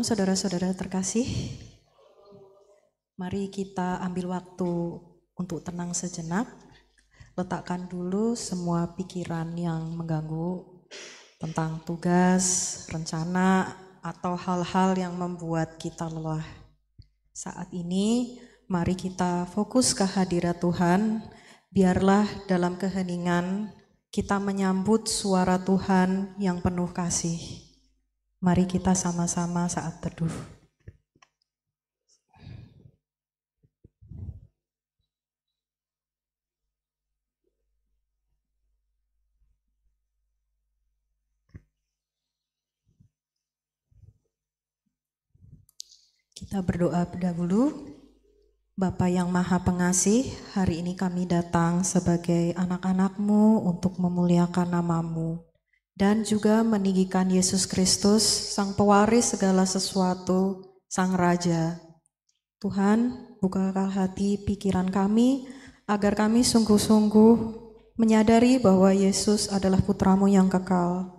Shalom saudara-saudara terkasih. Mari kita ambil waktu untuk tenang sejenak. Letakkan dulu semua pikiran yang mengganggu tentang tugas, rencana, atau hal-hal yang membuat kita lelah. Saat ini mari kita fokus ke hadirat Tuhan. Biarlah dalam keheningan kita menyambut suara Tuhan yang penuh kasih. Mari kita sama-sama saat teduh. Kita berdoa dahulu. Bapa yang Maha Pengasih, hari ini kami datang sebagai anak-anak-Mu untuk memuliakan nama-Mu. Dan juga meninggikan Yesus Kristus, Sang Pewaris segala sesuatu, Sang Raja. Tuhan, bukalah hati pikiran kami, agar kami sungguh-sungguh menyadari bahwa Yesus adalah Putra-Mu yang kekal.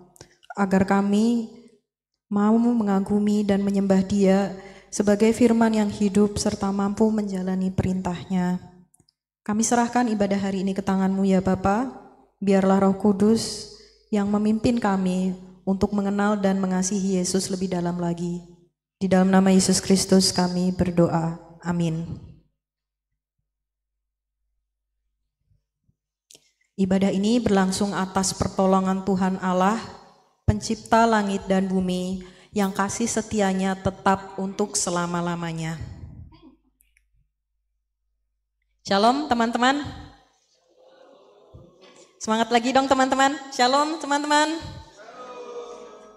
Agar kami mau mengagumi dan menyembah Dia sebagai firman yang hidup serta mampu menjalani perintah-Nya. Kami serahkan ibadah hari ini ke tangan-Mu ya Bapa, biarlah Roh Kudus yang memimpin kami untuk mengenal dan mengasihi Yesus lebih dalam lagi. Di dalam nama Yesus Kristus kami berdoa. Amin. Ibadah ini berlangsung atas pertolongan Tuhan Allah, pencipta langit dan bumi, yang kasih setianya tetap untuk selama-lamanya. Shalom teman-teman. Semangat lagi dong teman-teman. Shalom teman-teman.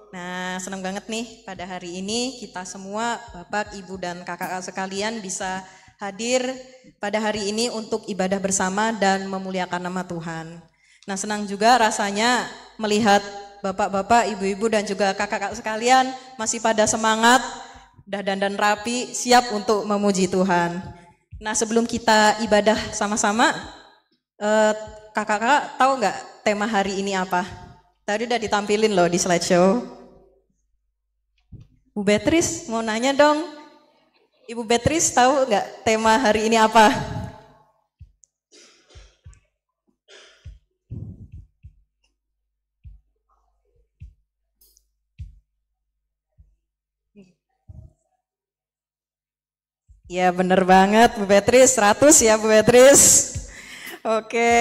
Nah, senang banget nih pada hari ini kita semua Bapak, Ibu dan Kakak sekalian bisa hadir pada hari ini untuk ibadah bersama dan memuliakan nama Tuhan. Nah, senang juga rasanya melihat Bapak-bapak, Ibu-ibu dan juga kakak-kakak sekalian masih pada semangat, udah dandan rapi, siap untuk memuji Tuhan. Nah, sebelum kita ibadah sama-sama, kakak-kakak tahu nggak tema hari ini apa? Tadi udah ditampilin loh di slideshow. Bu Beatrice mau nanya dong. Ibu Beatrice tahu nggak tema hari ini apa? Ya bener banget Bu Beatrice, 100 ya Bu Beatrice. Oke,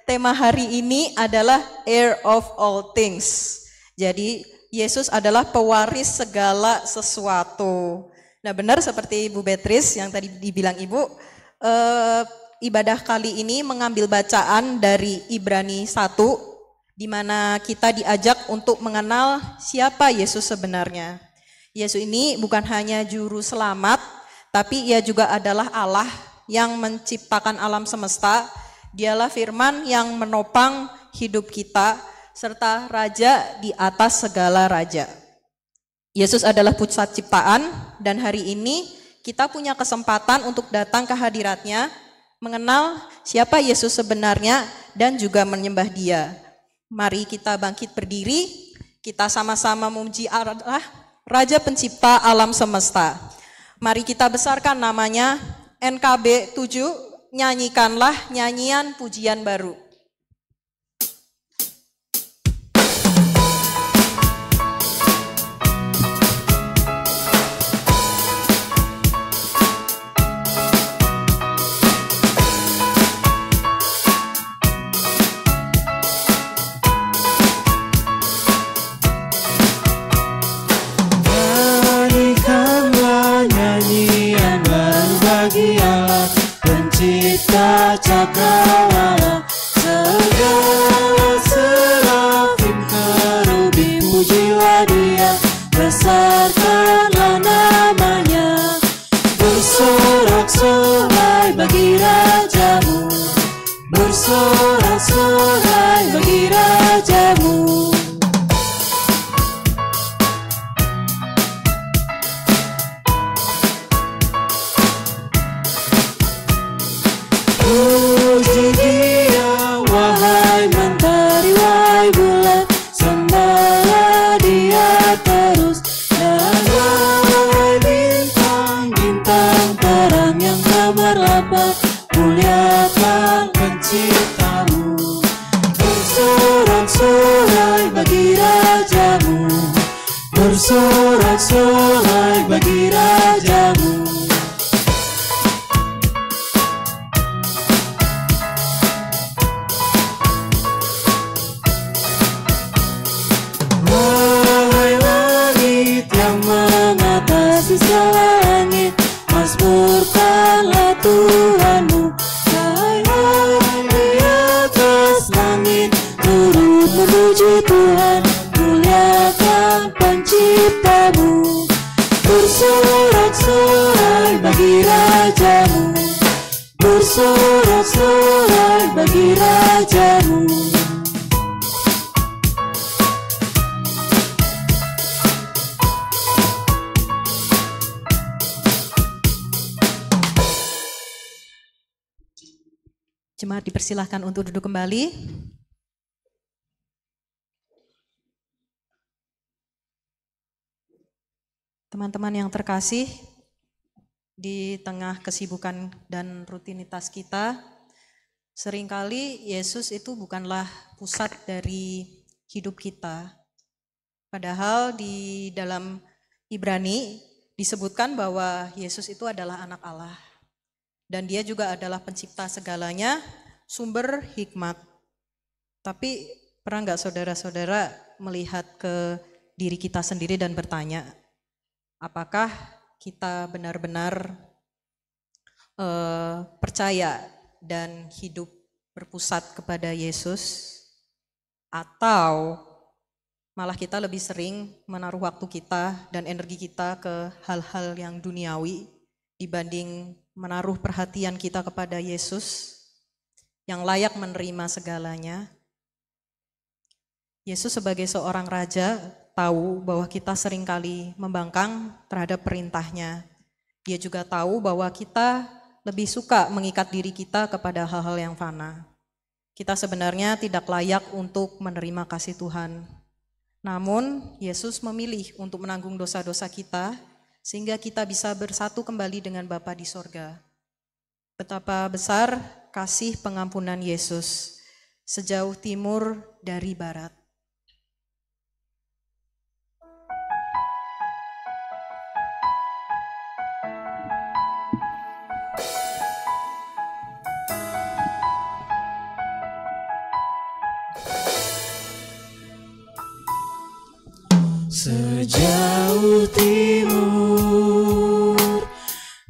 tema hari ini adalah heir of all things. Jadi Yesus adalah pewaris segala sesuatu. Nah benar seperti Bu Beatrice yang tadi dibilang Ibu, ibadah kali ini mengambil bacaan dari Ibrani 1, di mana kita diajak untuk mengenal siapa Yesus sebenarnya. Yesus ini bukan hanya juru selamat, tapi ia juga adalah Allah yang menciptakan alam semesta. Dialah firman yang menopang hidup kita, serta raja di atas segala raja. Yesus adalah pusat ciptaan, dan hari ini kita punya kesempatan untuk datang ke hadiratnya, mengenal siapa Yesus sebenarnya, dan juga menyembah Dia. Mari kita bangkit berdiri, kita sama-sama memuji Allah, Raja Pencipta alam semesta. Mari kita besarkan namanya. NKB 7, nyanyikanlah nyanyian pujian baru. Pencipta cakrawala, segala serafim kerubi, pujilah Dia, besarkanlah namanya, bersorak-sorai bagi Rajamu, bersorak-sorai bagi Rajamu. Puji bersorak-sorai bagi rajamu, bersorak-sorai bagi rajamu. Wahai langit yang mengatasi segala langit, mazmurkanlah Tuhanmu. Wahai di atas langit, turut memuji Tuhan, muliakan penciptamu. Bersorak-sorai bagi rajamu, bersorak-sorai bagi rajamu. Jemaat dipersilahkan untuk duduk kembali. Teman-teman yang terkasih, di tengah kesibukan dan rutinitas kita, seringkali Yesus itu bukanlah pusat dari hidup kita. Padahal di dalam Ibrani disebutkan bahwa Yesus itu adalah anak Allah. Dan dia juga adalah pencipta segalanya, sumber hikmat. Tapi pernah nggak saudara-saudara melihat ke diri kita sendiri dan bertanya, apakah kita benar-benar percaya dan hidup berpusat kepada Yesus? Atau malah kita lebih sering menaruh waktu kita dan energi kita ke hal-hal yang duniawi dibanding menaruh perhatian kita kepada Yesus yang layak menerima segalanya. Yesus sebagai seorang raja tahu bahwa kita seringkali membangkang terhadap perintahnya. Dia juga tahu bahwa kita lebih suka mengikat diri kita kepada hal-hal yang fana. Kita sebenarnya tidak layak untuk menerima kasih Tuhan. Namun Yesus memilih untuk menanggung dosa-dosa kita, sehingga kita bisa bersatu kembali dengan Bapa di sorga. Betapa besar kasih pengampunan Yesus sejauh timur dari barat. Sejauh timur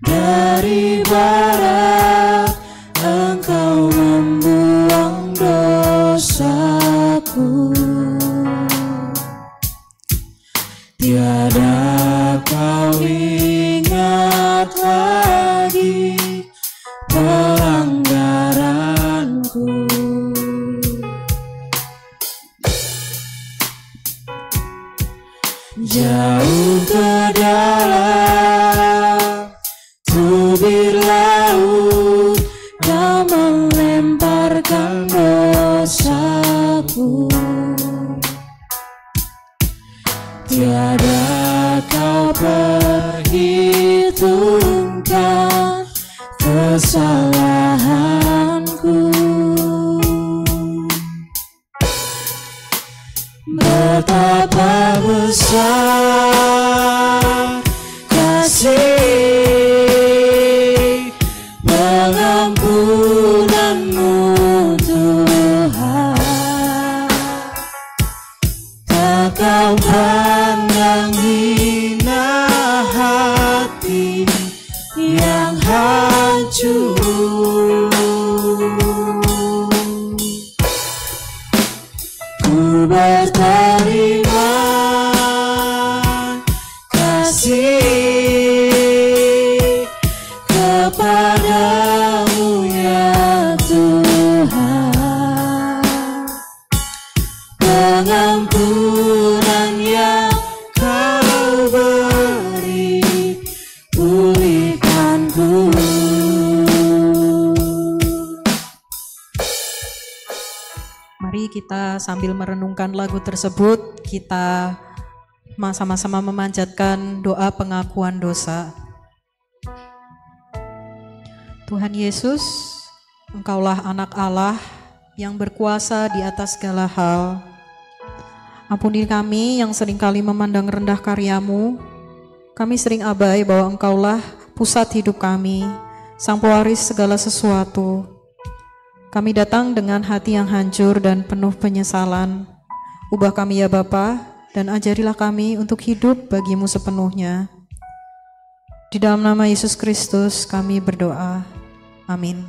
dari barat, Engkau membuang dosaku. Tiada kau ingat lagi pelanggaranku. Jauh ke dalam tubir laut, Kau melemparkan dosaku. Tiada Kau perhitungkan kesalahanku. Betapa besar kasih pengampunanmu Tuhan. Tak Kau pandang hina hati yang hancur. Ku berterima kasih kepadamu ya Tuhan. Pengampunan yang Kau beri, pulihkanku. Mari kita sambil merenungkan lagu tersebut, kita sama-sama memanjatkan doa pengakuan dosa. Tuhan Yesus, Engkaulah anak Allah yang berkuasa di atas segala hal. Ampuni kami yang seringkali memandang rendah karya-Mu. Kami sering abai bahwa Engkaulah pusat hidup kami, Sang Pewaris segala sesuatu. Kami datang dengan hati yang hancur dan penuh penyesalan. Ubah kami ya Bapa, dan ajarilah kami untuk hidup bagi-Mu sepenuhnya. Di dalam nama Yesus Kristus kami berdoa. Amin.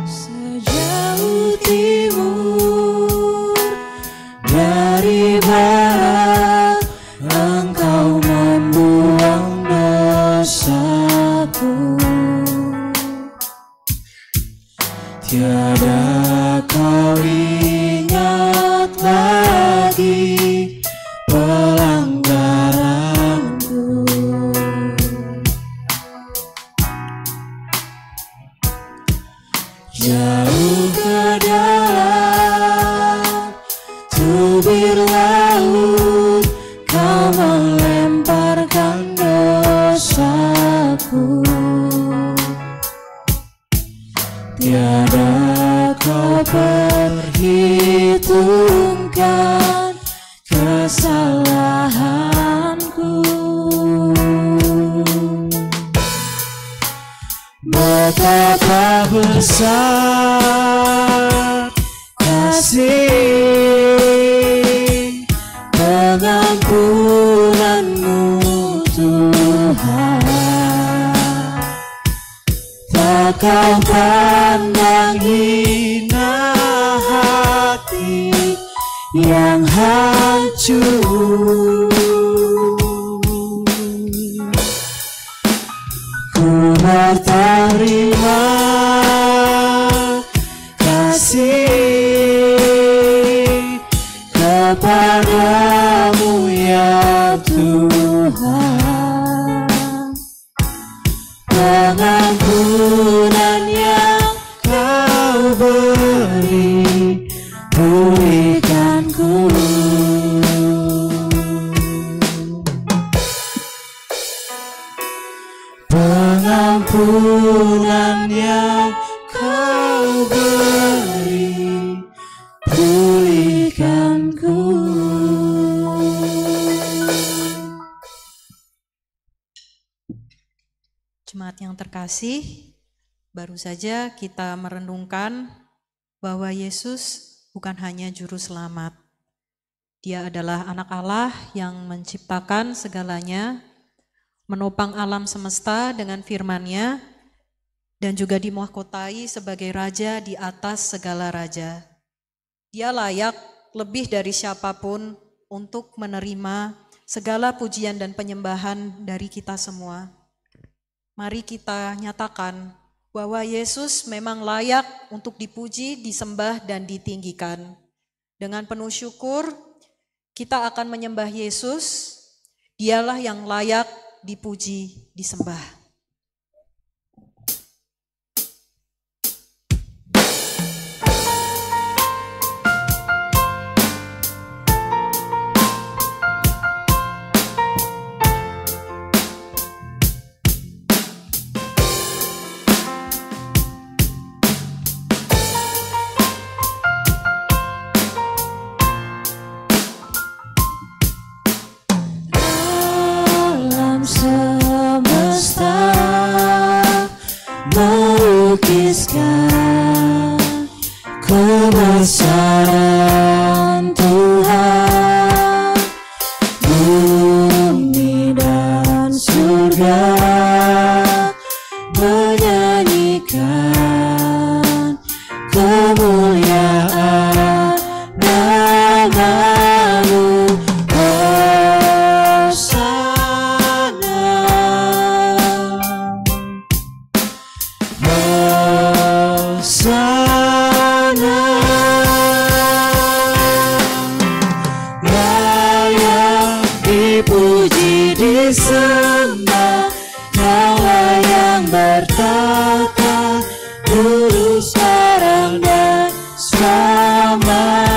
Sejauh timur dari barat, Engkau membuang dosaku. Tiada kau ingat lagi pelanggaranku. Jauh ke dalam tubir laut, Kau melemparkan dosaku. Tiada kau perhitungkan kesalahanku. Betapa besar kasih pengampunan-Mu Tuhan. Tak Kau pandang hina hati yang hancur. Ku berterima kasih kepadamu ya Tuhan. Pengampunan yang Kau beri, pulihkanku. Pengampunan yang Kau beri, pulihkanku. Jemaat yang terkasih, baru saja kita merenungkan bahwa Yesus bukan hanya juru selamat. Dia adalah anak Allah yang menciptakan segalanya, menopang alam semesta dengan firman-Nya, dan juga dimahkotai sebagai raja di atas segala raja. Dia layak lebih dari siapapun untuk menerima segala pujian dan penyembahan dari kita semua. Mari kita nyatakan bahwa Yesus memang layak untuk dipuji, disembah, dan ditinggikan. Dengan penuh syukur, kita akan menyembah Yesus. Dialah yang layak dipuji, disembah. melukiskan kebesaran Tuhan. Bumi dan surga menyanyikan kemuliaan nama-Mu. Disembah, Kaulah yang bertata dulu, sekarang dan selamanya.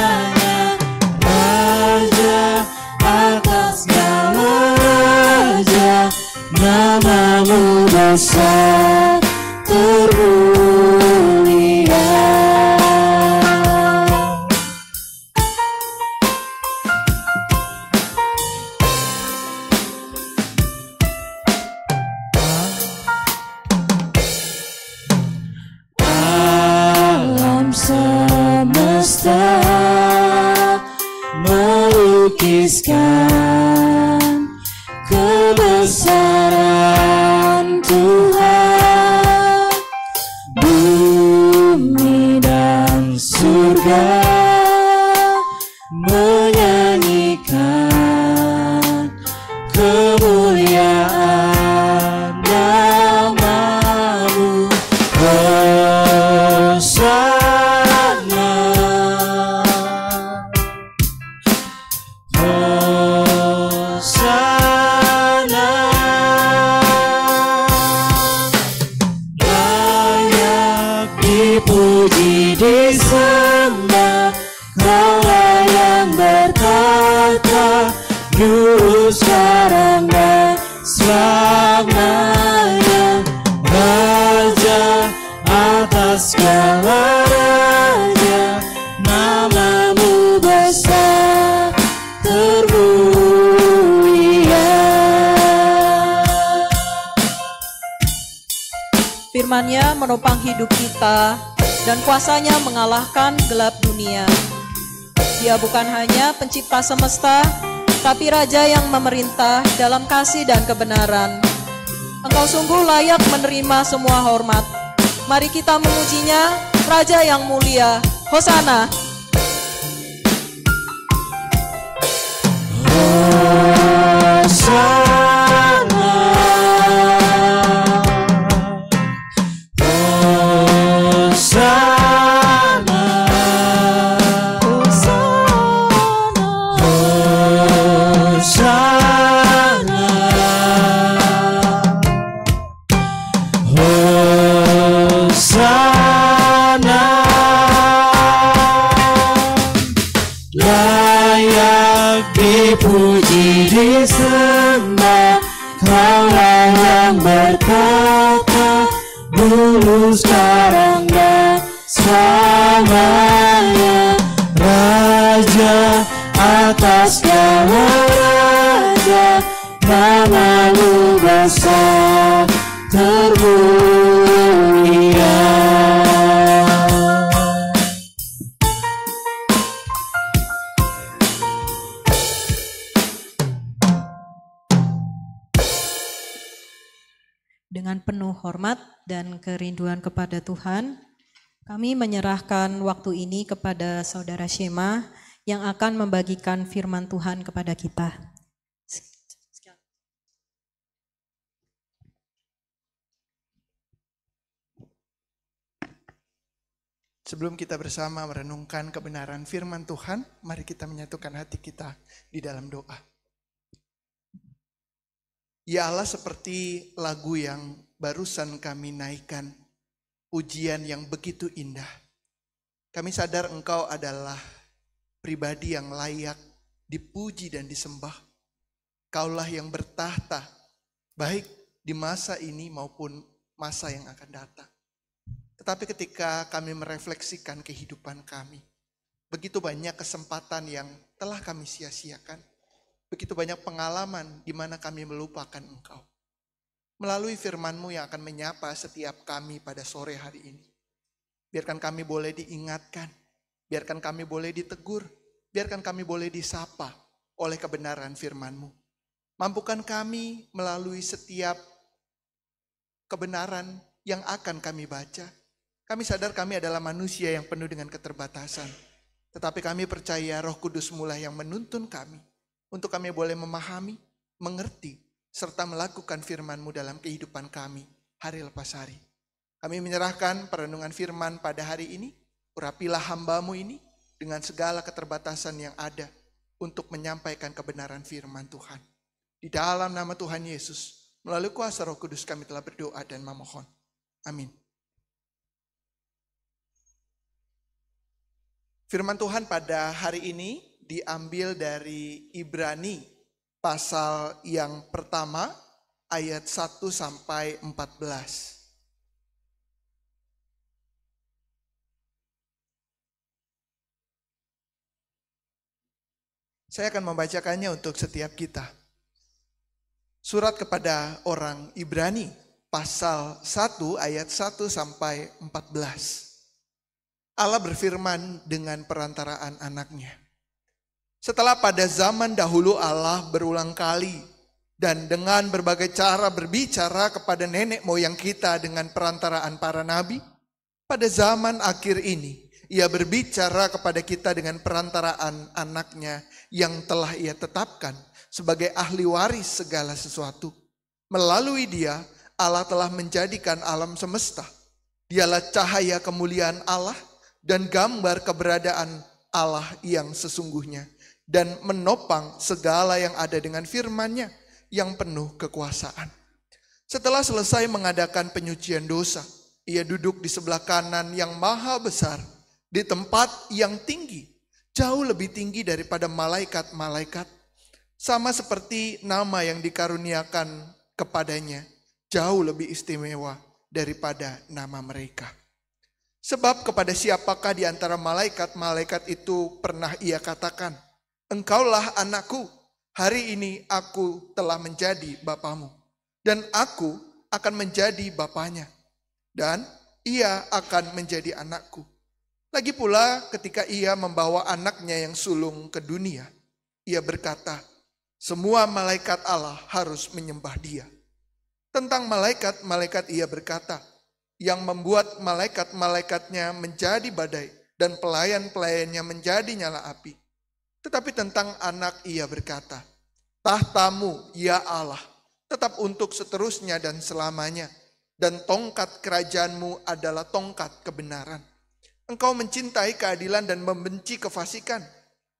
Raja atas segala raja, nama-Mu besar termulia. menuliskan kebesaran Tuhan. Bumi dan surga menyanyikan kemuliaan nama-Mu. Hosana, Hosana, layak dipuji disembah, Kaulah yang bertata dulu, sekarang dan selamanya. Raja atas segala raja, nama-Mu besar termulia. Firman-Nya menopang hidup kita dan kuasa-Nya mengalahkan gelap dunia. Dia bukan hanya pencipta semesta, tapi Raja yang memerintah dalam kasih dan kebenaran. Engkau sungguh layak menerima semua hormat. Mari kita memuji-Nya, Raja yang mulia. Hosana. Hosana, Hosana, Hosana, Hosana, layak dipuji disembah, Kaulah yang bertata dulu, sekarang dan selamanya. Raja atas segala raja, nama-Mu besar termulia. Dengan penuh hormat dan kerinduan kepada Tuhan, kami menyerahkan waktu ini kepada Saudara Shema yang akan membagikan firman Tuhan kepada kita. Sebelum kita bersama merenungkan kebenaran firman Tuhan, mari kita menyatukan hati kita di dalam doa. Ya Allah, seperti lagu yang barusan kami naikkan, pujian yang begitu indah. Kami sadar Engkau adalah pribadi yang layak dipuji dan disembah. Kaulah yang bertahta, baik di masa ini maupun masa yang akan datang. Tetapi ketika kami merefleksikan kehidupan kami, begitu banyak kesempatan yang telah kami sia-siakan. Begitu banyak pengalaman di mana kami melupakan Engkau. Melalui firman-Mu yang akan menyapa setiap kami pada sore hari ini. Biarkan kami boleh diingatkan, biarkan kami boleh ditegur, biarkan kami boleh disapa oleh kebenaran firman-Mu. Mampukan kami melalui setiap kebenaran yang akan kami baca. Kami sadar kami adalah manusia yang penuh dengan keterbatasan. Tetapi kami percaya Roh Kudus-Mu lah yang menuntun kami. Untuk kami boleh memahami, mengerti, serta melakukan firman-Mu dalam kehidupan kami hari lepas hari. Kami menyerahkan perenungan firman pada hari ini. Urapilah hamba-Mu ini dengan segala keterbatasan yang ada untuk menyampaikan kebenaran firman Tuhan. Di dalam nama Tuhan Yesus, melalui kuasa Roh Kudus kami telah berdoa dan memohon. Amin. Firman Tuhan pada hari ini diambil dari Ibrani pasal yang pertama ayat 1 sampai 14. Saya akan membacakannya untuk setiap kita. Surat kepada orang Ibrani pasal 1 ayat 1 sampai 14. Allah berfirman dengan perantaraan anaknya. Setelah pada zaman dahulu Allah berulang kali dan dengan berbagai cara berbicara kepada nenek moyang kita dengan perantaraan para nabi, pada zaman akhir ini Ia berbicara kepada kita dengan perantaraan anaknya yang telah Ia tetapkan sebagai ahli waris segala sesuatu. Melalui Dia, Allah telah menjadikan alam semesta. Dialah cahaya kemuliaan Allah dan gambar keberadaan Allah yang sesungguhnya, dan menopang segala yang ada dengan firman-Nya yang penuh kekuasaan. Setelah selesai mengadakan penyucian dosa, Ia duduk di sebelah kanan yang maha besar, di tempat yang tinggi, jauh lebih tinggi daripada malaikat-malaikat. Sama seperti nama yang dikaruniakan kepadanya, jauh lebih istimewa daripada nama mereka. Sebab kepada siapakah di antara malaikat-malaikat itu pernah Ia katakan, "Engkaulah anakku, hari ini aku telah menjadi bapamu, dan aku akan menjadi bapanya, dan ia akan menjadi anakku." Lagi pula ketika Ia membawa anaknya yang sulung ke dunia, Ia berkata, "Semua malaikat Allah harus menyembah Dia." Tentang malaikat-malaikat Ia berkata, "Yang membuat malaikat-malaikatnya menjadi badai dan pelayan-pelayannya menjadi nyala api." Tetapi tentang anak Ia berkata, "Tahtamu, ya Allah, tetap untuk seterusnya dan selamanya, dan tongkat kerajaanmu adalah tongkat kebenaran. Engkau mencintai keadilan dan membenci kefasikan.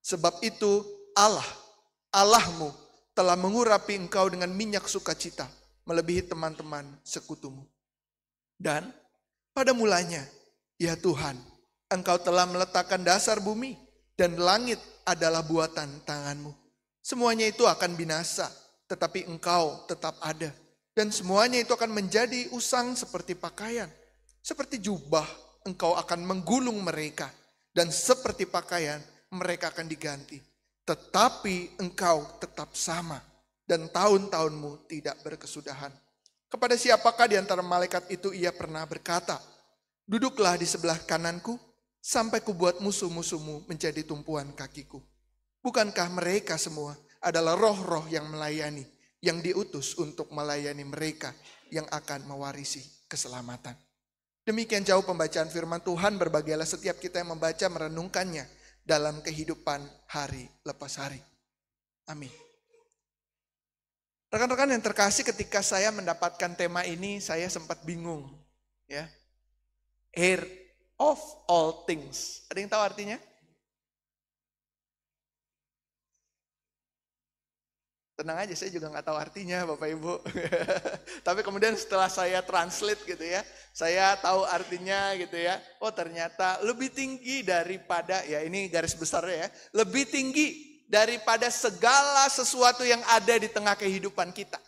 Sebab itu Allahmu telah mengurapi engkau dengan minyak sukacita, melebihi teman-teman sekutumu. Dan pada mulanya, ya Tuhan, Engkau telah meletakkan dasar bumi, dan langit adalah buatan tangan-Mu. Semuanya itu akan binasa, tetapi Engkau tetap ada. Dan semuanya itu akan menjadi usang seperti pakaian. Seperti jubah, Engkau akan menggulung mereka, dan seperti pakaian mereka akan diganti. Tetapi Engkau tetap sama, dan tahun-tahunmu tidak berkesudahan. Kepada siapakah di antara malaikat itu Ia pernah berkata, "Duduklah di sebelah kananku, sampai kubuat musuh-musuhmu menjadi tumpuan kakiku." Bukankah mereka semua adalah roh-roh yang melayani, yang diutus untuk melayani mereka yang akan mewarisi keselamatan? Demikian jauh pembacaan firman Tuhan. Berbahagialah setiap kita yang membaca, merenungkannya dalam kehidupan hari lepas hari. Amin. Rekan-rekan yang terkasih, ketika saya mendapatkan tema ini, saya sempat bingung. Ya, heir of all things. Ada yang tahu artinya? Tenang aja, saya juga nggak tahu artinya, Bapak Ibu. Tapi kemudian setelah saya translate gitu ya, saya tahu artinya gitu ya. Oh ternyata lebih tinggi daripada, ya ini garis besarnya ya, lebih tinggi daripada segala sesuatu yang ada di tengah kehidupan kita.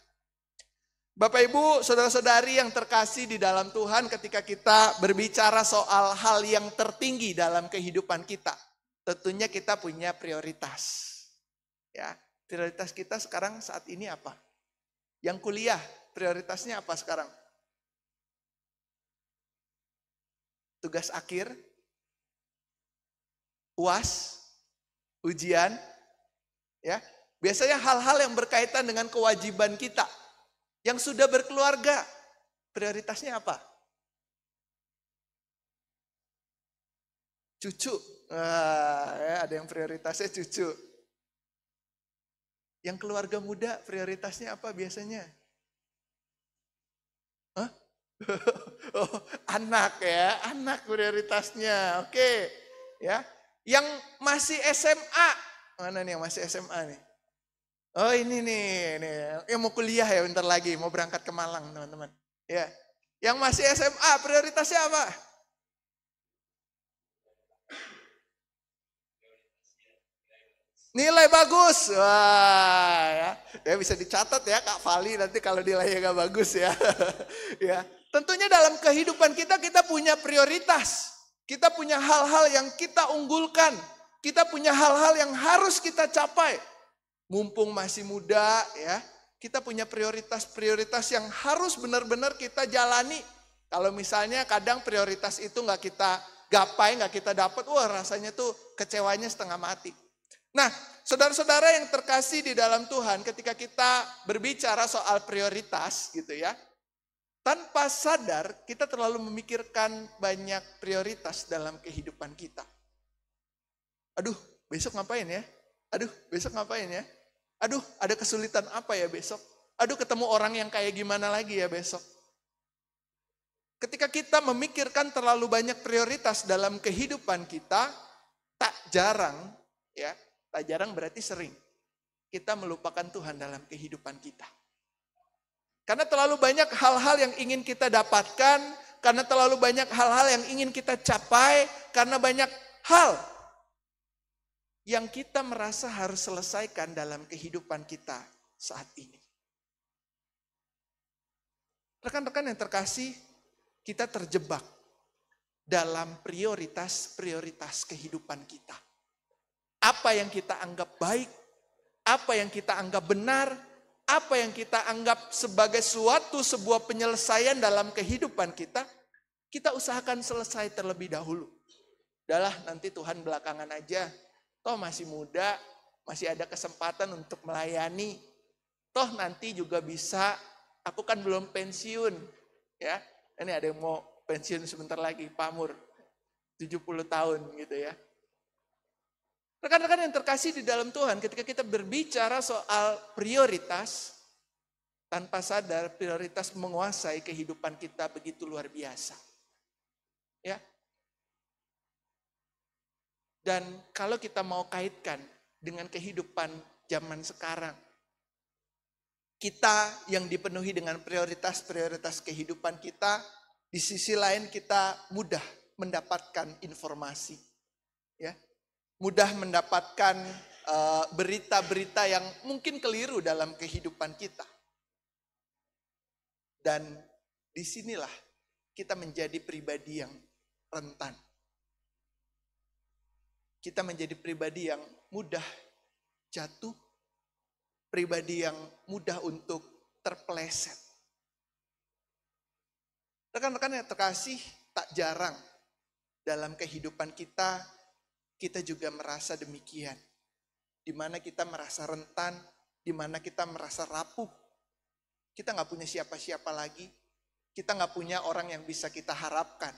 Bapak Ibu, saudara-saudari yang terkasih di dalam Tuhan, ketika kita berbicara soal hal yang tertinggi dalam kehidupan kita, tentunya kita punya prioritas. Ya. Prioritas kita sekarang saat ini apa? Yang kuliah, prioritasnya apa sekarang? Tugas akhir, UAS, ujian, ya. Biasanya hal-hal yang berkaitan dengan kewajiban kita. Yang sudah berkeluarga, prioritasnya apa? Cucu, ya, ada yang prioritasnya cucu. Yang keluarga muda prioritasnya apa biasanya? Hah? Oh, anak ya, anak prioritasnya. Oke, ya. Yang masih SMA, mana nih yang masih SMA nih? Oh ini nih, yang mau kuliah ya bentar lagi, mau berangkat ke Malang teman-teman. Ya, yang masih SMA prioritasnya apa? Nilai bagus. Wah, ya bisa dicatat ya Kak Fali nanti kalau nilainya gak bagus ya. Ya, tentunya dalam kehidupan kita punya prioritas. Kita punya hal-hal yang kita unggulkan. Kita punya hal-hal yang harus kita capai. Mumpung masih muda ya, kita punya prioritas-prioritas yang harus benar-benar kita jalani. Kalau misalnya kadang prioritas itu gak kita gapai, gak kita dapat, wah rasanya tuh kecewanya setengah mati. Nah, Saudara-saudara yang terkasih di dalam Tuhan, ketika kita berbicara soal prioritas gitu ya, tanpa sadar kita terlalu memikirkan banyak prioritas dalam kehidupan kita. Aduh, besok ngapain ya? Aduh, besok ngapain ya? Aduh, ada kesulitan apa ya besok? Aduh, ketemu orang yang kayak gimana lagi ya besok? Ketika kita memikirkan terlalu banyak prioritas dalam kehidupan kita, tak jarang ya, tak jarang berarti sering kita melupakan Tuhan dalam kehidupan kita. Karena terlalu banyak hal-hal yang ingin kita dapatkan, karena terlalu banyak hal-hal yang ingin kita capai, karena banyak hal yang kita merasa harus selesaikan dalam kehidupan kita saat ini. Rekan-rekan yang terkasih, kita terjebak dalam prioritas-prioritas kehidupan kita. Apa yang kita anggap baik, apa yang kita anggap benar, apa yang kita anggap sebagai sebuah penyelesaian dalam kehidupan kita, kita usahakan selesai terlebih dahulu. Udahlah, nanti Tuhan belakangan aja. Toh masih muda, masih ada kesempatan untuk melayani. Toh nanti juga bisa, aku kan belum pensiun. Ya, ini ada yang mau pensiun sebentar lagi, Pak Mur, 70 tahun gitu ya. Rekan-rekan yang terkasih di dalam Tuhan, ketika kita berbicara soal prioritas, tanpa sadar prioritas menguasai kehidupan kita begitu luar biasa. Ya. Dan kalau kita mau kaitkan dengan kehidupan zaman sekarang, kita yang dipenuhi dengan prioritas-prioritas kehidupan kita, di sisi lain kita mudah mendapatkan informasi. Ya. Mudah mendapatkan berita-berita yang mungkin keliru dalam kehidupan kita. Dan disinilah kita menjadi pribadi yang rentan. Kita menjadi pribadi yang mudah jatuh, pribadi yang mudah untuk terpeleset. Rekan-rekan yang terkasih, tak jarang dalam kehidupan kita juga merasa demikian. Di mana kita merasa rentan, di mana kita merasa rapuh. Kita nggak punya siapa-siapa lagi. Kita nggak punya orang yang bisa kita harapkan.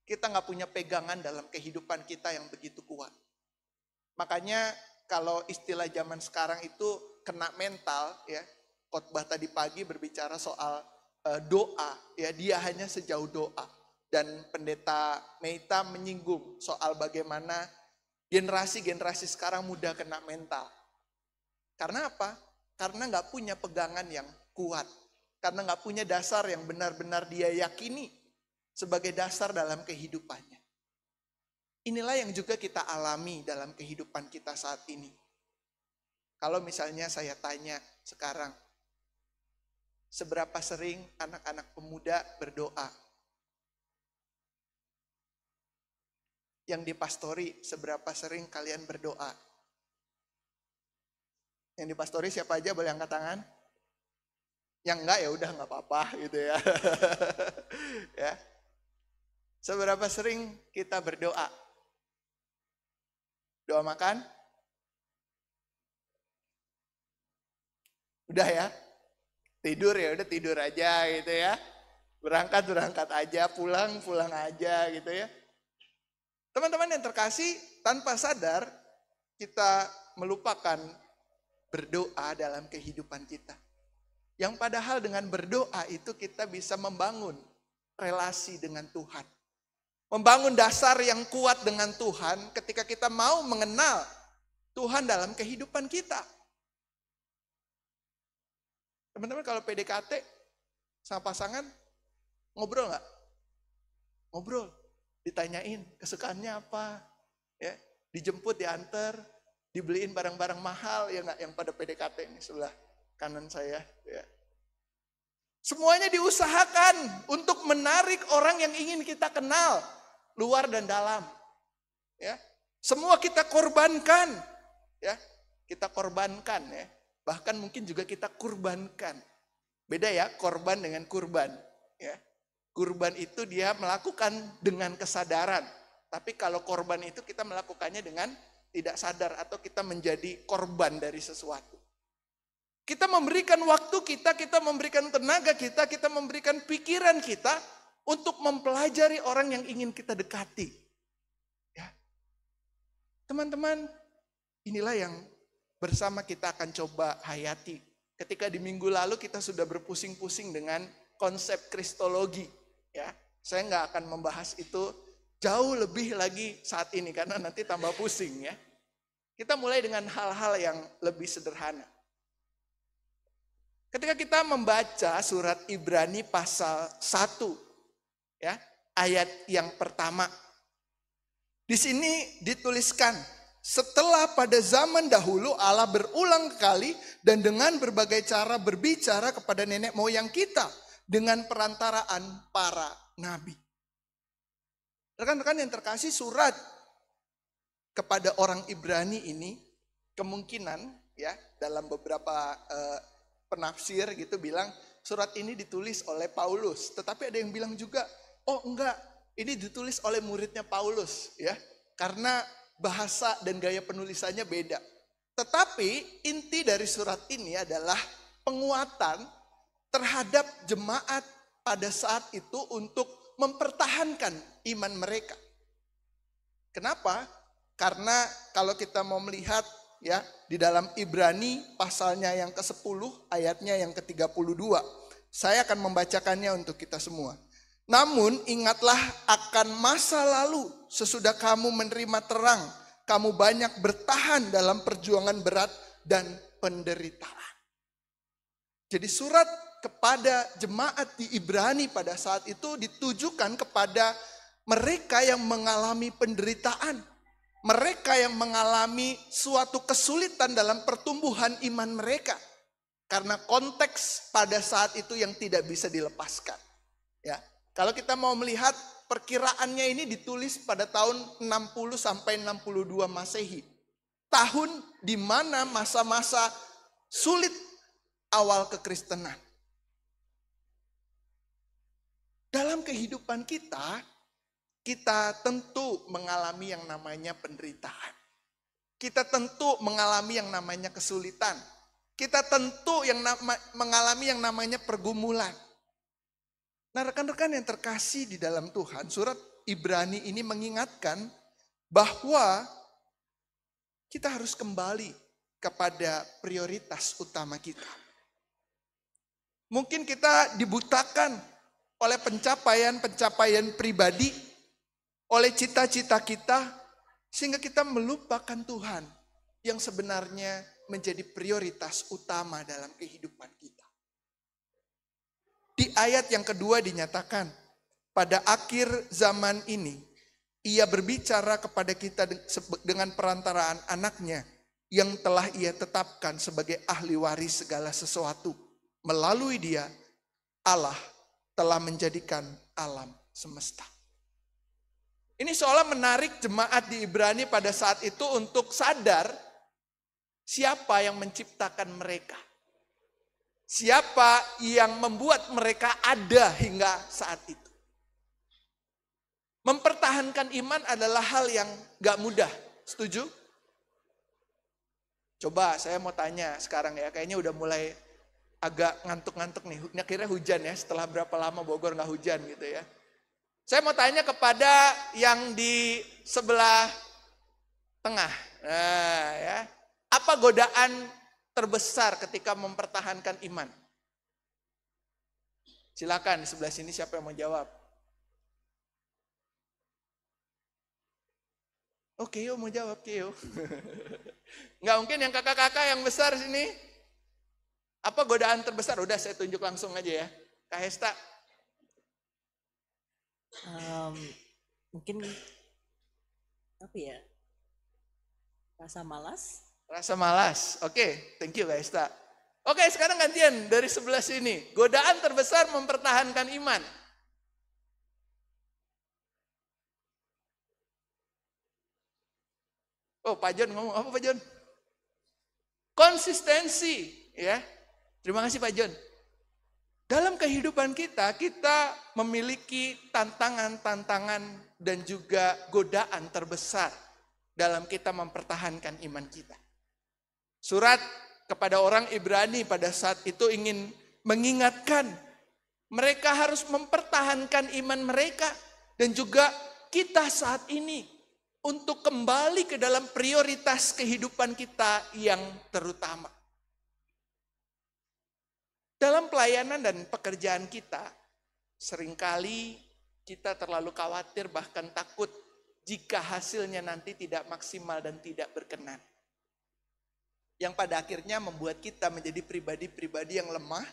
Kita nggak punya pegangan dalam kehidupan kita yang begitu kuat. Makanya kalau istilah zaman sekarang itu kena mental, ya. Khotbah tadi pagi berbicara soal doa, ya, dia hanya sejauh doa. Dan Pendeta Meita menyinggung soal bagaimana generasi-generasi sekarang mudah kena mental. Karena apa? Karena nggak punya pegangan yang kuat. Karena nggak punya dasar yang benar-benar dia yakini sebagai dasar dalam kehidupannya. Inilah yang juga kita alami dalam kehidupan kita saat ini. Kalau misalnya saya tanya sekarang, seberapa sering anak-anak pemuda berdoa? Yang dipastori, seberapa sering kalian berdoa? Yang dipastori siapa aja boleh angkat tangan? Yang enggak ya udah enggak apa-apa gitu ya. Ya. Seberapa sering kita berdoa? Doa makan? Udah ya? Tidur ya udah tidur aja gitu ya. Berangkat aja, pulang aja gitu ya. Teman-teman yang terkasih, tanpa sadar kita melupakan berdoa dalam kehidupan kita. Yang padahal dengan berdoa itu kita bisa membangun relasi dengan Tuhan. Membangun dasar yang kuat dengan Tuhan ketika kita mau mengenal Tuhan dalam kehidupan kita. Teman-teman kalau PDKT sama pasangan, ngobrol nggak? Ngobrol. Ditanyain kesukaannya apa, ya, dijemput, diantar, dibeliin barang-barang mahal, ya nggak, yang pada PDKT ini sebelah kanan saya, ya. Semuanya diusahakan untuk menarik orang yang ingin kita kenal, luar dan dalam, ya. Semua kita korbankan, ya, kita korbankan, ya. Bahkan mungkin juga kita kurbankan. Beda ya, korban dengan kurban, ya. Kurban itu dia melakukan dengan kesadaran. Tapi kalau korban itu kita melakukannya dengan tidak sadar atau kita menjadi korban dari sesuatu. Kita memberikan waktu kita memberikan tenaga kita memberikan pikiran kita untuk mempelajari orang yang ingin kita dekati. Ya. Teman-teman, inilah yang bersama kita akan coba hayati. Ketika di minggu lalu kita sudah berpusing-pusing dengan konsep kristologi. Ya, saya nggak akan membahas itu jauh lebih lagi saat ini karena nanti tambah pusing ya. Kita mulai dengan hal-hal yang lebih sederhana. Ketika kita membaca surat Ibrani pasal 1, ya, ayat yang pertama. Di sini dituliskan, setelah pada zaman dahulu Allah berulang kali dan dengan berbagai cara berbicara kepada nenek moyang kita dengan perantaraan para nabi. Rekan-rekan yang terkasih, surat kepada orang Ibrani ini kemungkinan ya dalam beberapa penafsir gitu bilang surat ini ditulis oleh Paulus, tetapi ada yang bilang juga oh enggak, ini ditulis oleh muridnya Paulus ya, karena bahasa dan gaya penulisannya beda. Tetapi inti dari surat ini adalah penguatan terhadap jemaat pada saat itu untuk mempertahankan iman mereka. Kenapa? Karena kalau kita mau melihat ya di dalam Ibrani pasalnya yang ke-10 ayatnya yang ke-32. Saya akan membacakannya untuk kita semua. Namun ingatlah akan masa lalu sesudah kamu menerima terang, kamu banyak bertahan dalam perjuangan berat dan penderitaan. Jadi surat kepada jemaat di Ibrani pada saat itu ditujukan kepada mereka yang mengalami penderitaan. Mereka yang mengalami suatu kesulitan dalam pertumbuhan iman mereka. Karena konteks pada saat itu yang tidak bisa dilepaskan. Ya, kalau kita mau melihat perkiraannya ini ditulis pada tahun 60 sampai 62 Masehi. Tahun di mana masa-masa sulit awal kekristenan. Dalam kehidupan kita tentu mengalami yang namanya penderitaan. Kita tentu mengalami yang namanya kesulitan. Kita tentu mengalami yang namanya pergumulan. Nah, rekan-rekan yang terkasih di dalam Tuhan, surat Ibrani ini mengingatkan bahwa kita harus kembali kepada prioritas utama kita. Mungkin kita dibutakan oleh pencapaian-pencapaian pribadi, oleh cita-cita kita, sehingga kita melupakan Tuhan yang sebenarnya menjadi prioritas utama dalam kehidupan kita. Di ayat yang kedua dinyatakan, pada akhir zaman ini, ia berbicara kepada kita dengan perantaraan anaknya yang telah ia tetapkan sebagai ahli waris segala sesuatu. Melalui dia, Allah telah menjadikan alam semesta. Ini seolah menarik jemaat di Ibrani pada saat itu untuk sadar siapa yang menciptakan mereka. Siapa yang membuat mereka ada hingga saat itu. Mempertahankan iman adalah hal yang gak mudah. Setuju? Coba saya mau tanya sekarang ya, kayaknya udah mulai agak ngantuk-ngantuk nih. Ini akhirnya hujan ya, setelah berapa lama Bogor gak hujan gitu ya. Saya mau tanya kepada yang di sebelah tengah. Nah, ya. Apa godaan terbesar ketika mempertahankan iman? Silakan di sebelah sini siapa yang mau jawab? Oh, Keo mau jawab, Keo. Nggak mungkin yang kakak-kakak yang besar sini. Apa godaan terbesar? Udah saya tunjuk langsung aja ya. Kak Hesta. Mungkin apa ya? Rasa malas. Rasa malas. Oke, thank you Kak Hesta. Oke, sekarang gantian dari sebelah sini. Godaan terbesar mempertahankan iman. Oh, Pak John ngomong apa Pak John? Konsistensi, ya. Terima kasih Pak John. Dalam kehidupan kita memiliki tantangan-tantangan dan juga godaan terbesar. dalam kita mempertahankan iman kita. Surat kepada orang Ibrani pada saat itu ingin mengingatkan mereka harus mempertahankan iman mereka dan juga kita saat ini untuk kembali ke dalam prioritas kehidupan kita yang terutama. Dalam pelayanan dan pekerjaan kita, seringkali kita terlalu khawatir bahkan takut jika hasilnya nanti tidak maksimal dan tidak berkenan. Yang pada akhirnya membuat kita menjadi pribadi-pribadi yang lemah,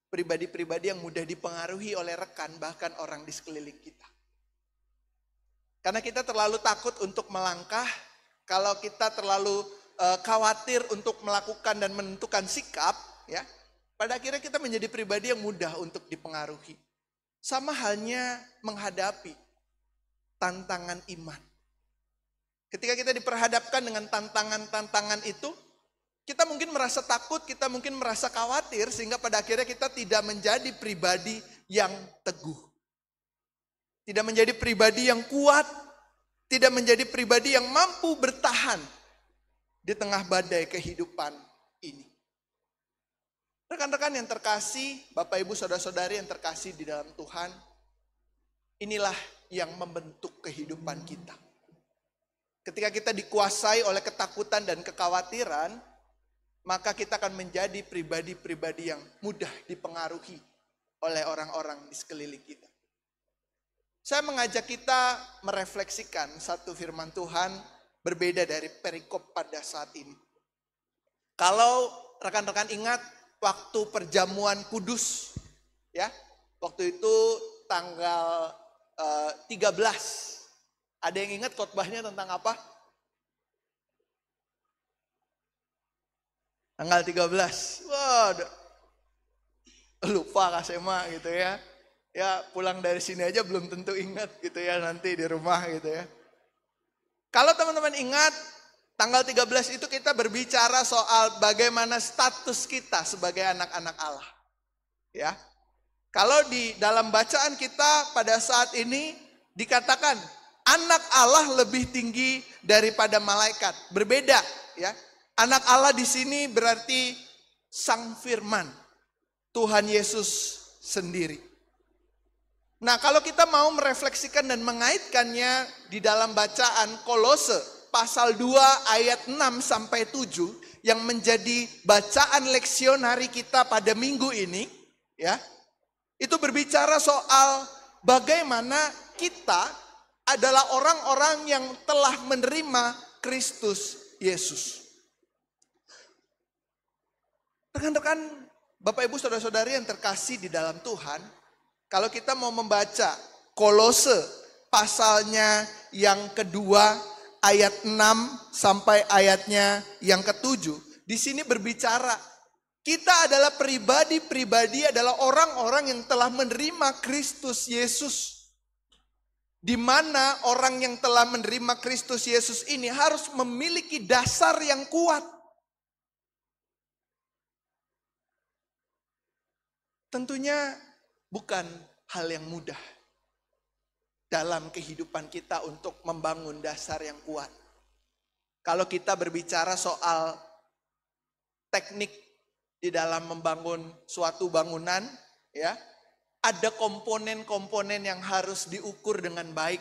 pribadi-pribadi yang mudah dipengaruhi oleh rekan bahkan orang di sekeliling kita. Karena kita terlalu takut untuk melangkah, kalau kita terlalu khawatir untuk melakukan dan menentukan sikap, ya, pada akhirnya kita menjadi pribadi yang mudah untuk dipengaruhi. Sama halnya menghadapi tantangan iman. Ketika kita diperhadapkan dengan tantangan-tantangan itu, kita mungkin merasa takut, kita mungkin merasa khawatir, sehingga pada akhirnya kita tidak menjadi pribadi yang teguh. Tidak menjadi pribadi yang kuat, tidak menjadi pribadi yang mampu bertahan di tengah badai kehidupan ini. Rekan-rekan yang terkasih, Bapak Ibu Saudara-saudari yang terkasih di dalam Tuhan, inilah yang membentuk kehidupan kita. Ketika kita dikuasai oleh ketakutan dan kekhawatiran, maka kita akan menjadi pribadi-pribadi yang mudah dipengaruhi oleh orang-orang di sekeliling kita. Saya mengajak kita merefleksikan satu firman Tuhan berbeda dari perikop pada saat ini. Kalau rekan-rekan ingat waktu perjamuan kudus, ya, waktu itu tanggal 13. Ada yang ingat khotbahnya tentang apa? Tanggal 13. Wah, lupa Kak Sema gitu ya. Ya pulang dari sini aja belum tentu ingat gitu ya nanti di rumah gitu ya. Kalau teman-teman ingat, tanggal 13 itu kita berbicara soal bagaimana status kita sebagai anak-anak Allah. Ya. Kalau di dalam bacaan kita pada saat ini dikatakan anak Allah lebih tinggi daripada malaikat. Berbeda ya. Anak Allah di sini berarti Sang Firman, Tuhan Yesus sendiri. Nah, kalau kita mau merefleksikan dan mengaitkannya di dalam bacaan Kolose pasal 2 ayat 6 sampai 7 yang menjadi bacaan leksionari kita pada minggu ini, ya. Itu berbicara soal bagaimana kita adalah orang-orang yang telah menerima Kristus Yesus. Rekan-rekan, Bapak Ibu Saudara-saudari yang terkasih di dalam Tuhan, kalau kita mau membaca Kolose pasalnya yang kedua ayat 6 sampai ayatnya yang ke-7, di sini berbicara kita adalah pribadi-pribadi adalah orang-orang yang telah menerima Kristus Yesus. Di mana orang yang telah menerima Kristus Yesus ini harus memiliki dasar yang kuat. Tentunya bukan hal yang mudah dalam kehidupan kita untuk membangun dasar yang kuat. Kalau kita berbicara soal teknik di dalam membangun suatu bangunan, ya, ada komponen-komponen yang harus diukur dengan baik.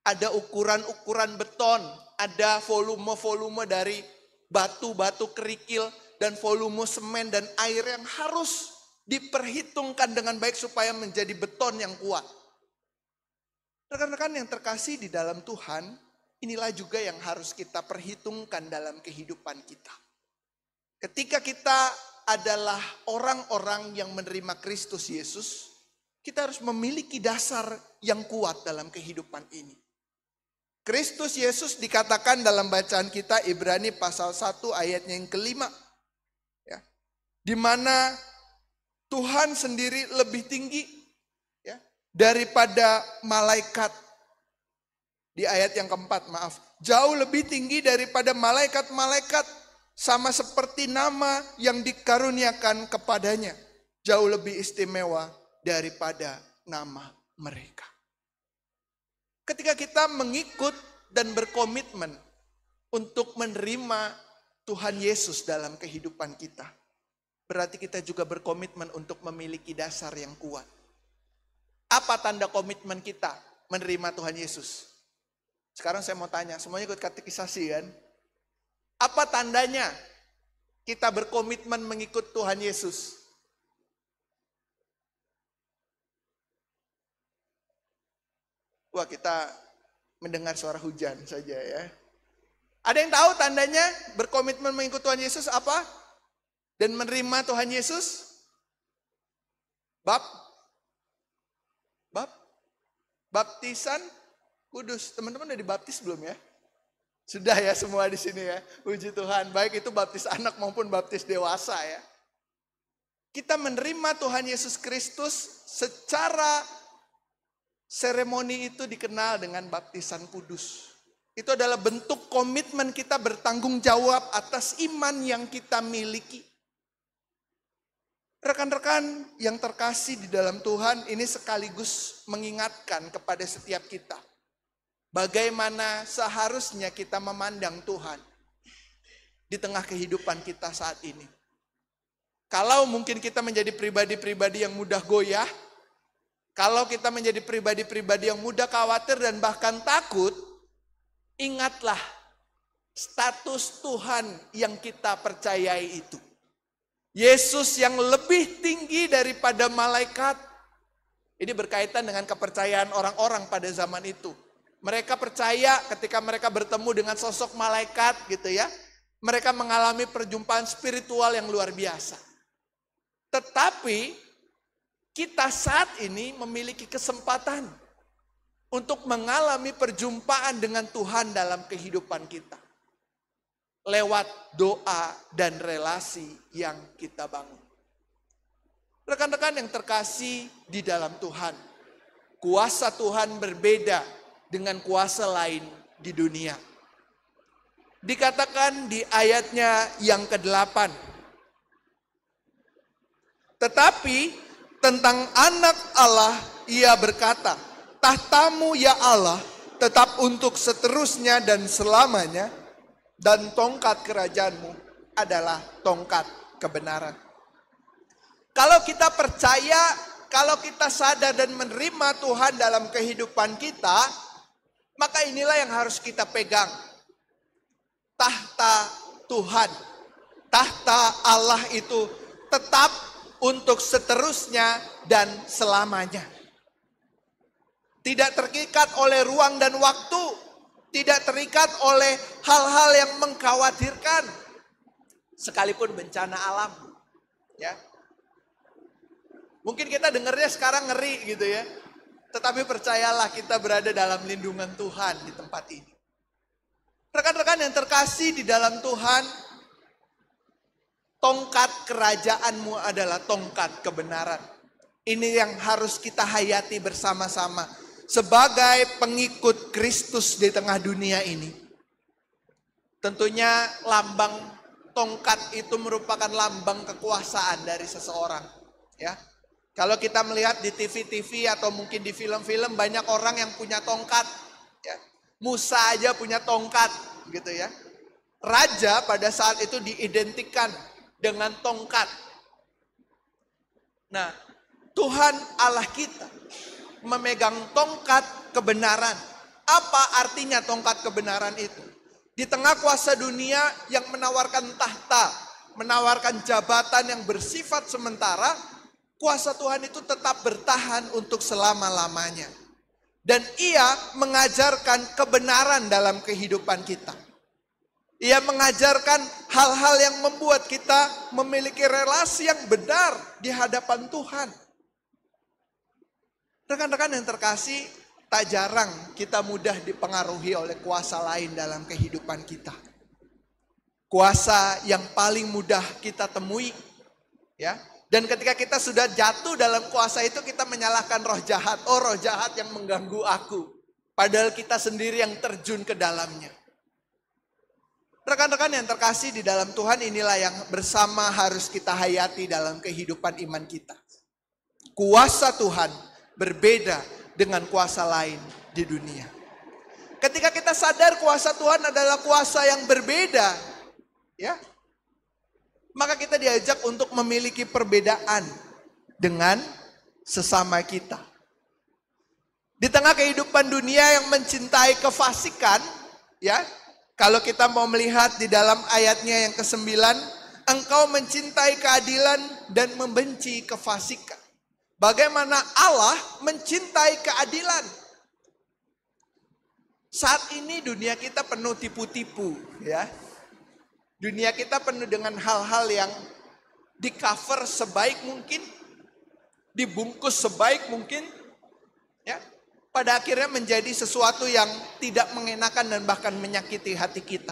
Ada ukuran-ukuran beton, ada volume-volume dari batu-batu kerikil dan volume semen dan air yang harus diperhitungkan dengan baik supaya menjadi beton yang kuat. Rekan-rekan yang terkasih di dalam Tuhan, inilah juga yang harus kita perhitungkan dalam kehidupan kita. Ketika kita adalah orang-orang yang menerima Kristus Yesus, kita harus memiliki dasar yang kuat dalam kehidupan ini. Kristus Yesus dikatakan dalam bacaan kita Ibrani pasal 1 ayatnya yang kelima. Ya, di mana Tuhan sendiri lebih tinggi ya, daripada malaikat. Di ayat yang keempat, maaf. Jauh lebih tinggi daripada malaikat-malaikat. Sama seperti nama yang dikaruniakan kepadanya. Jauh lebih istimewa daripada nama mereka. Ketika kita mengikut dan berkomitmen untuk menerima Tuhan Yesus dalam kehidupan kita, berarti kita juga berkomitmen untuk memiliki dasar yang kuat. Apa tanda komitmen kita menerima Tuhan Yesus? Sekarang saya mau tanya, semuanya ikut katekisasi kan? Apa tandanya kita berkomitmen mengikut Tuhan Yesus? Wah, kita mendengar suara hujan saja ya. Ada yang tahu tandanya berkomitmen mengikut Tuhan Yesus apa? Dan menerima Tuhan Yesus? Baptisan kudus. Teman-teman udah dibaptis belum ya? Sudah ya semua di sini ya. Puji Tuhan. Baik itu baptis anak maupun baptis dewasa ya. Kita menerima Tuhan Yesus Kristus secara seremoni itu dikenal dengan baptisan kudus. Itu adalah bentuk komitmen kita bertanggung jawab atas iman yang kita miliki. Rekan-rekan yang terkasih di dalam Tuhan, ini sekaligus mengingatkan kepada setiap kita. Bagaimana seharusnya kita memandang Tuhan di tengah kehidupan kita saat ini. Kalau mungkin kita menjadi pribadi-pribadi yang mudah goyah, kalau kita menjadi pribadi-pribadi yang mudah khawatir dan bahkan takut, ingatlah status Tuhan yang kita percayai itu. Yesus yang lebih tinggi daripada malaikat. Ini berkaitan dengan kepercayaan orang-orang pada zaman itu. Mereka percaya ketika mereka bertemu dengan sosok malaikat gitu ya. Mereka mengalami perjumpaan spiritual yang luar biasa. Tetapi kita saat ini memiliki kesempatan untuk mengalami perjumpaan dengan Tuhan dalam kehidupan kita. Lewat doa dan relasi yang kita bangun. Rekan-rekan yang terkasih di dalam Tuhan. Kuasa Tuhan berbeda dengan kuasa lain di dunia. Dikatakan di ayatnya yang ke-8. Tetapi tentang anak Allah ia berkata, tahtamu ya Allah tetap untuk seterusnya dan selamanya, dan tongkat kerajaanmu adalah tongkat kebenaran. Kalau kita percaya, kalau kita sadar dan menerima Tuhan dalam kehidupan kita, maka inilah yang harus kita pegang. Tahta Tuhan, tahta Allah itu tetap untuk seterusnya dan selamanya. Tidak terikat oleh ruang dan waktu. Tidak terikat oleh hal-hal yang mengkhawatirkan. Sekalipun bencana alam. Ya. Mungkin kita dengarnya sekarang ngeri gitu ya. Tetapi percayalah kita berada dalam lindungan Tuhan di tempat ini. Rekan-rekan yang terkasih di dalam Tuhan, tongkat kerajaanmu adalah tongkat kebenaran. Ini yang harus kita hayati bersama-sama. Sebagai pengikut Kristus di tengah dunia ini. Tentunya lambang tongkat itu merupakan lambang kekuasaan dari seseorang. Ya. Kalau kita melihat di TV-TV atau mungkin di film-film banyak orang yang punya tongkat. Ya. Musa aja punya tongkat gitu ya. Raja pada saat itu diidentikan dengan tongkat. Nah, Tuhan Allah kita memegang tongkat kebenaran. Apa artinya tongkat kebenaran itu? Di tengah kuasa dunia yang menawarkan tahta, menawarkan jabatan yang bersifat sementara, kuasa Tuhan itu tetap bertahan untuk selama-lamanya. Dan ia mengajarkan kebenaran dalam kehidupan kita. Ia mengajarkan hal-hal yang membuat kita memiliki relasi yang benar di hadapan Tuhan. Rekan-rekan yang terkasih, tak jarang kita mudah dipengaruhi oleh kuasa lain dalam kehidupan kita. Kuasa yang paling mudah kita temui, ya. Dan ketika kita sudah jatuh dalam kuasa itu, kita menyalahkan roh jahat. Oh, roh jahat yang mengganggu aku. Padahal kita sendiri yang terjun ke dalamnya. Rekan-rekan yang terkasih di dalam Tuhan, inilah yang bersama harus kita hayati dalam kehidupan iman kita. Kuasa Tuhan berbeda dengan kuasa lain di dunia. Ketika kita sadar kuasa Tuhan adalah kuasa yang berbeda, ya, maka kita diajak untuk memiliki perbedaan dengan sesama kita. Di tengah kehidupan dunia yang mencintai kefasikan, ya, kalau kita mau melihat di dalam ayatnya yang ke-9, engkau mencintai keadilan dan membenci kefasikan. Bagaimana Allah mencintai keadilan? Saat ini dunia kita penuh tipu-tipu, ya. Dunia kita penuh dengan hal-hal yang di-cover sebaik mungkin, dibungkus sebaik mungkin, ya. Pada akhirnya menjadi sesuatu yang tidak mengenakan dan bahkan menyakiti hati kita.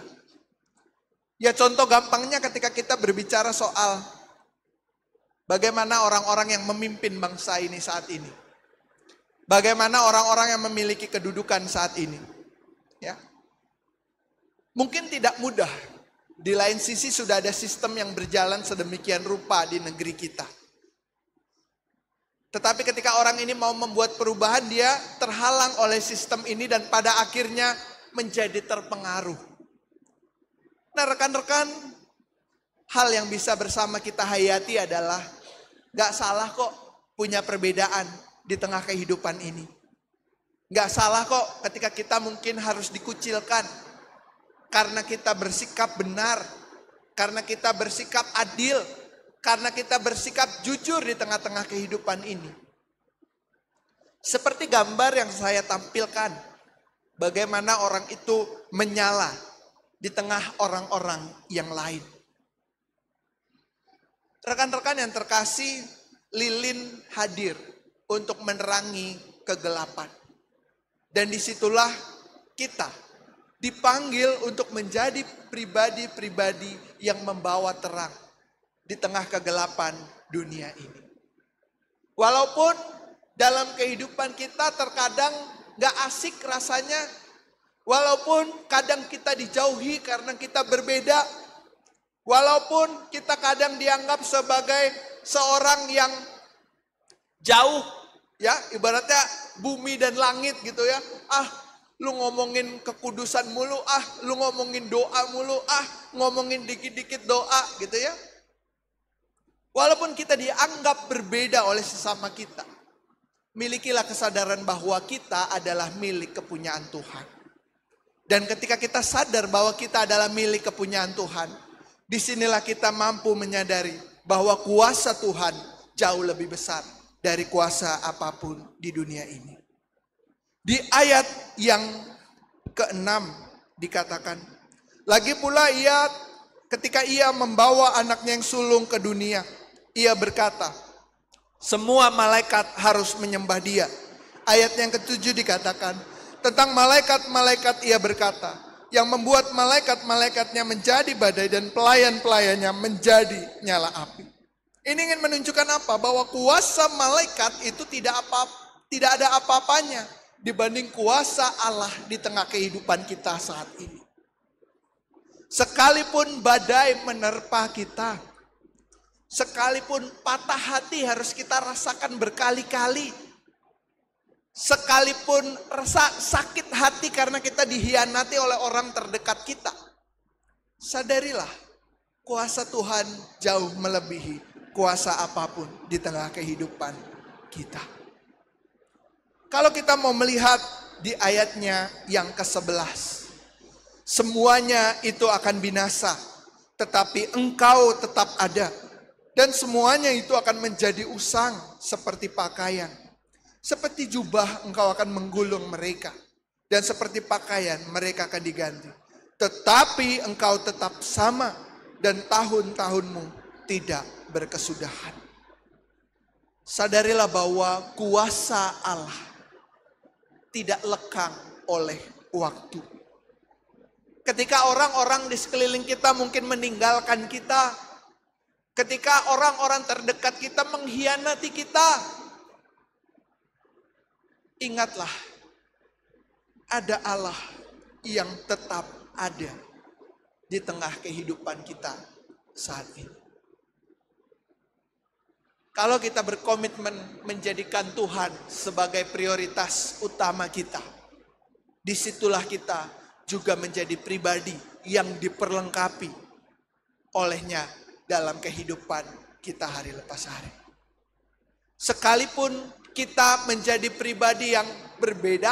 Ya, contoh gampangnya ketika kita berbicara soal bagaimana orang-orang yang memimpin bangsa ini saat ini. Bagaimana orang-orang yang memiliki kedudukan saat ini. Ya. Mungkin tidak mudah. Di lain sisi sudah ada sistem yang berjalan sedemikian rupa di negeri kita. Tetapi ketika orang ini mau membuat perubahan, dia terhalang oleh sistem ini dan pada akhirnya menjadi terpengaruh. Nah, rekan-rekan, hal yang bisa bersama kita hayati adalah gak salah kok punya perbedaan di tengah kehidupan ini. Gak salah kok ketika kita mungkin harus dikucilkan karena kita bersikap benar, karena kita bersikap adil, karena kita bersikap jujur di tengah-tengah kehidupan ini. Seperti gambar yang saya tampilkan, bagaimana orang itu menyala di tengah orang-orang yang lain. Rekan-rekan yang terkasih, lilin hadir untuk menerangi kegelapan. Dan disitulah kita dipanggil untuk menjadi pribadi-pribadi yang membawa terang di tengah kegelapan dunia ini. Walaupun dalam kehidupan kita terkadang gak asik rasanya, walaupun kadang kita dijauhi karena kita berbeda, walaupun kita kadang dianggap sebagai seorang yang jauh, ya, ibaratnya bumi dan langit gitu ya. Lu ngomongin kekudusan mulu, lu ngomongin doa mulu, ngomongin dikit-dikit doa gitu ya. Walaupun kita dianggap berbeda oleh sesama kita, milikilah kesadaran bahwa kita adalah milik kepunyaan Tuhan. Dan ketika kita sadar bahwa kita adalah milik kepunyaan Tuhan, disinilah kita mampu menyadari bahwa kuasa Tuhan jauh lebih besar dari kuasa apapun di dunia ini. Di ayat yang ke-6 dikatakan, lagi pula ketika ia membawa anaknya yang sulung ke dunia, ia berkata, semua malaikat harus menyembah dia. Ayat yang ke-7 dikatakan, tentang malaikat-malaikat ia berkata, yang membuat malaikat-malaikatnya menjadi badai dan pelayan-pelayannya menjadi nyala api. Ini ingin menunjukkan apa? Bahwa kuasa malaikat itu tidak ada apa-apanya dibanding kuasa Allah di tengah kehidupan kita saat ini. Sekalipun badai menerpa kita, sekalipun patah hati harus kita rasakan berkali-kali, sekalipun rasa sakit hati karena kita dihianati oleh orang terdekat kita, sadarilah kuasa Tuhan jauh melebihi kuasa apapun di tengah kehidupan kita. Kalau kita mau melihat di ayatnya yang ke-11, semuanya itu akan binasa, tetapi engkau tetap ada. Dan semuanya itu akan menjadi usang seperti pakaian. Seperti jubah engkau akan menggulung mereka. Dan seperti pakaian mereka akan diganti. Tetapi engkau tetap sama dan tahun-tahunmu tidak berkesudahan. Sadarilah bahwa kuasa Allah tidak lekang oleh waktu. Ketika orang-orang di sekeliling kita mungkin meninggalkan kita, ketika orang-orang terdekat kita mengkhianati kita, ingatlah ada Allah yang tetap ada di tengah kehidupan kita saat ini. Kalau kita berkomitmen menjadikan Tuhan sebagai prioritas utama kita, disitulah kita juga menjadi pribadi yang diperlengkapi olehnya dalam kehidupan kita hari lepas hari. Sekalipun kita menjadi pribadi yang berbeda,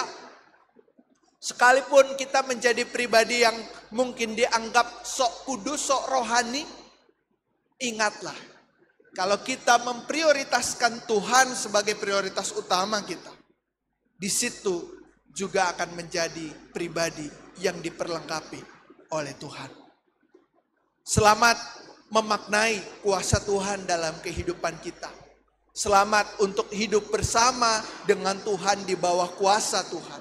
sekalipun kita menjadi pribadi yang mungkin dianggap sok kudus, sok rohani, ingatlah, kalau kita memprioritaskan Tuhan sebagai prioritas utama kita, di situ juga akan menjadi pribadi yang diperlengkapi oleh Tuhan. Selamat memaknai kuasa Tuhan dalam kehidupan kita. Selamat untuk hidup bersama dengan Tuhan di bawah kuasa Tuhan.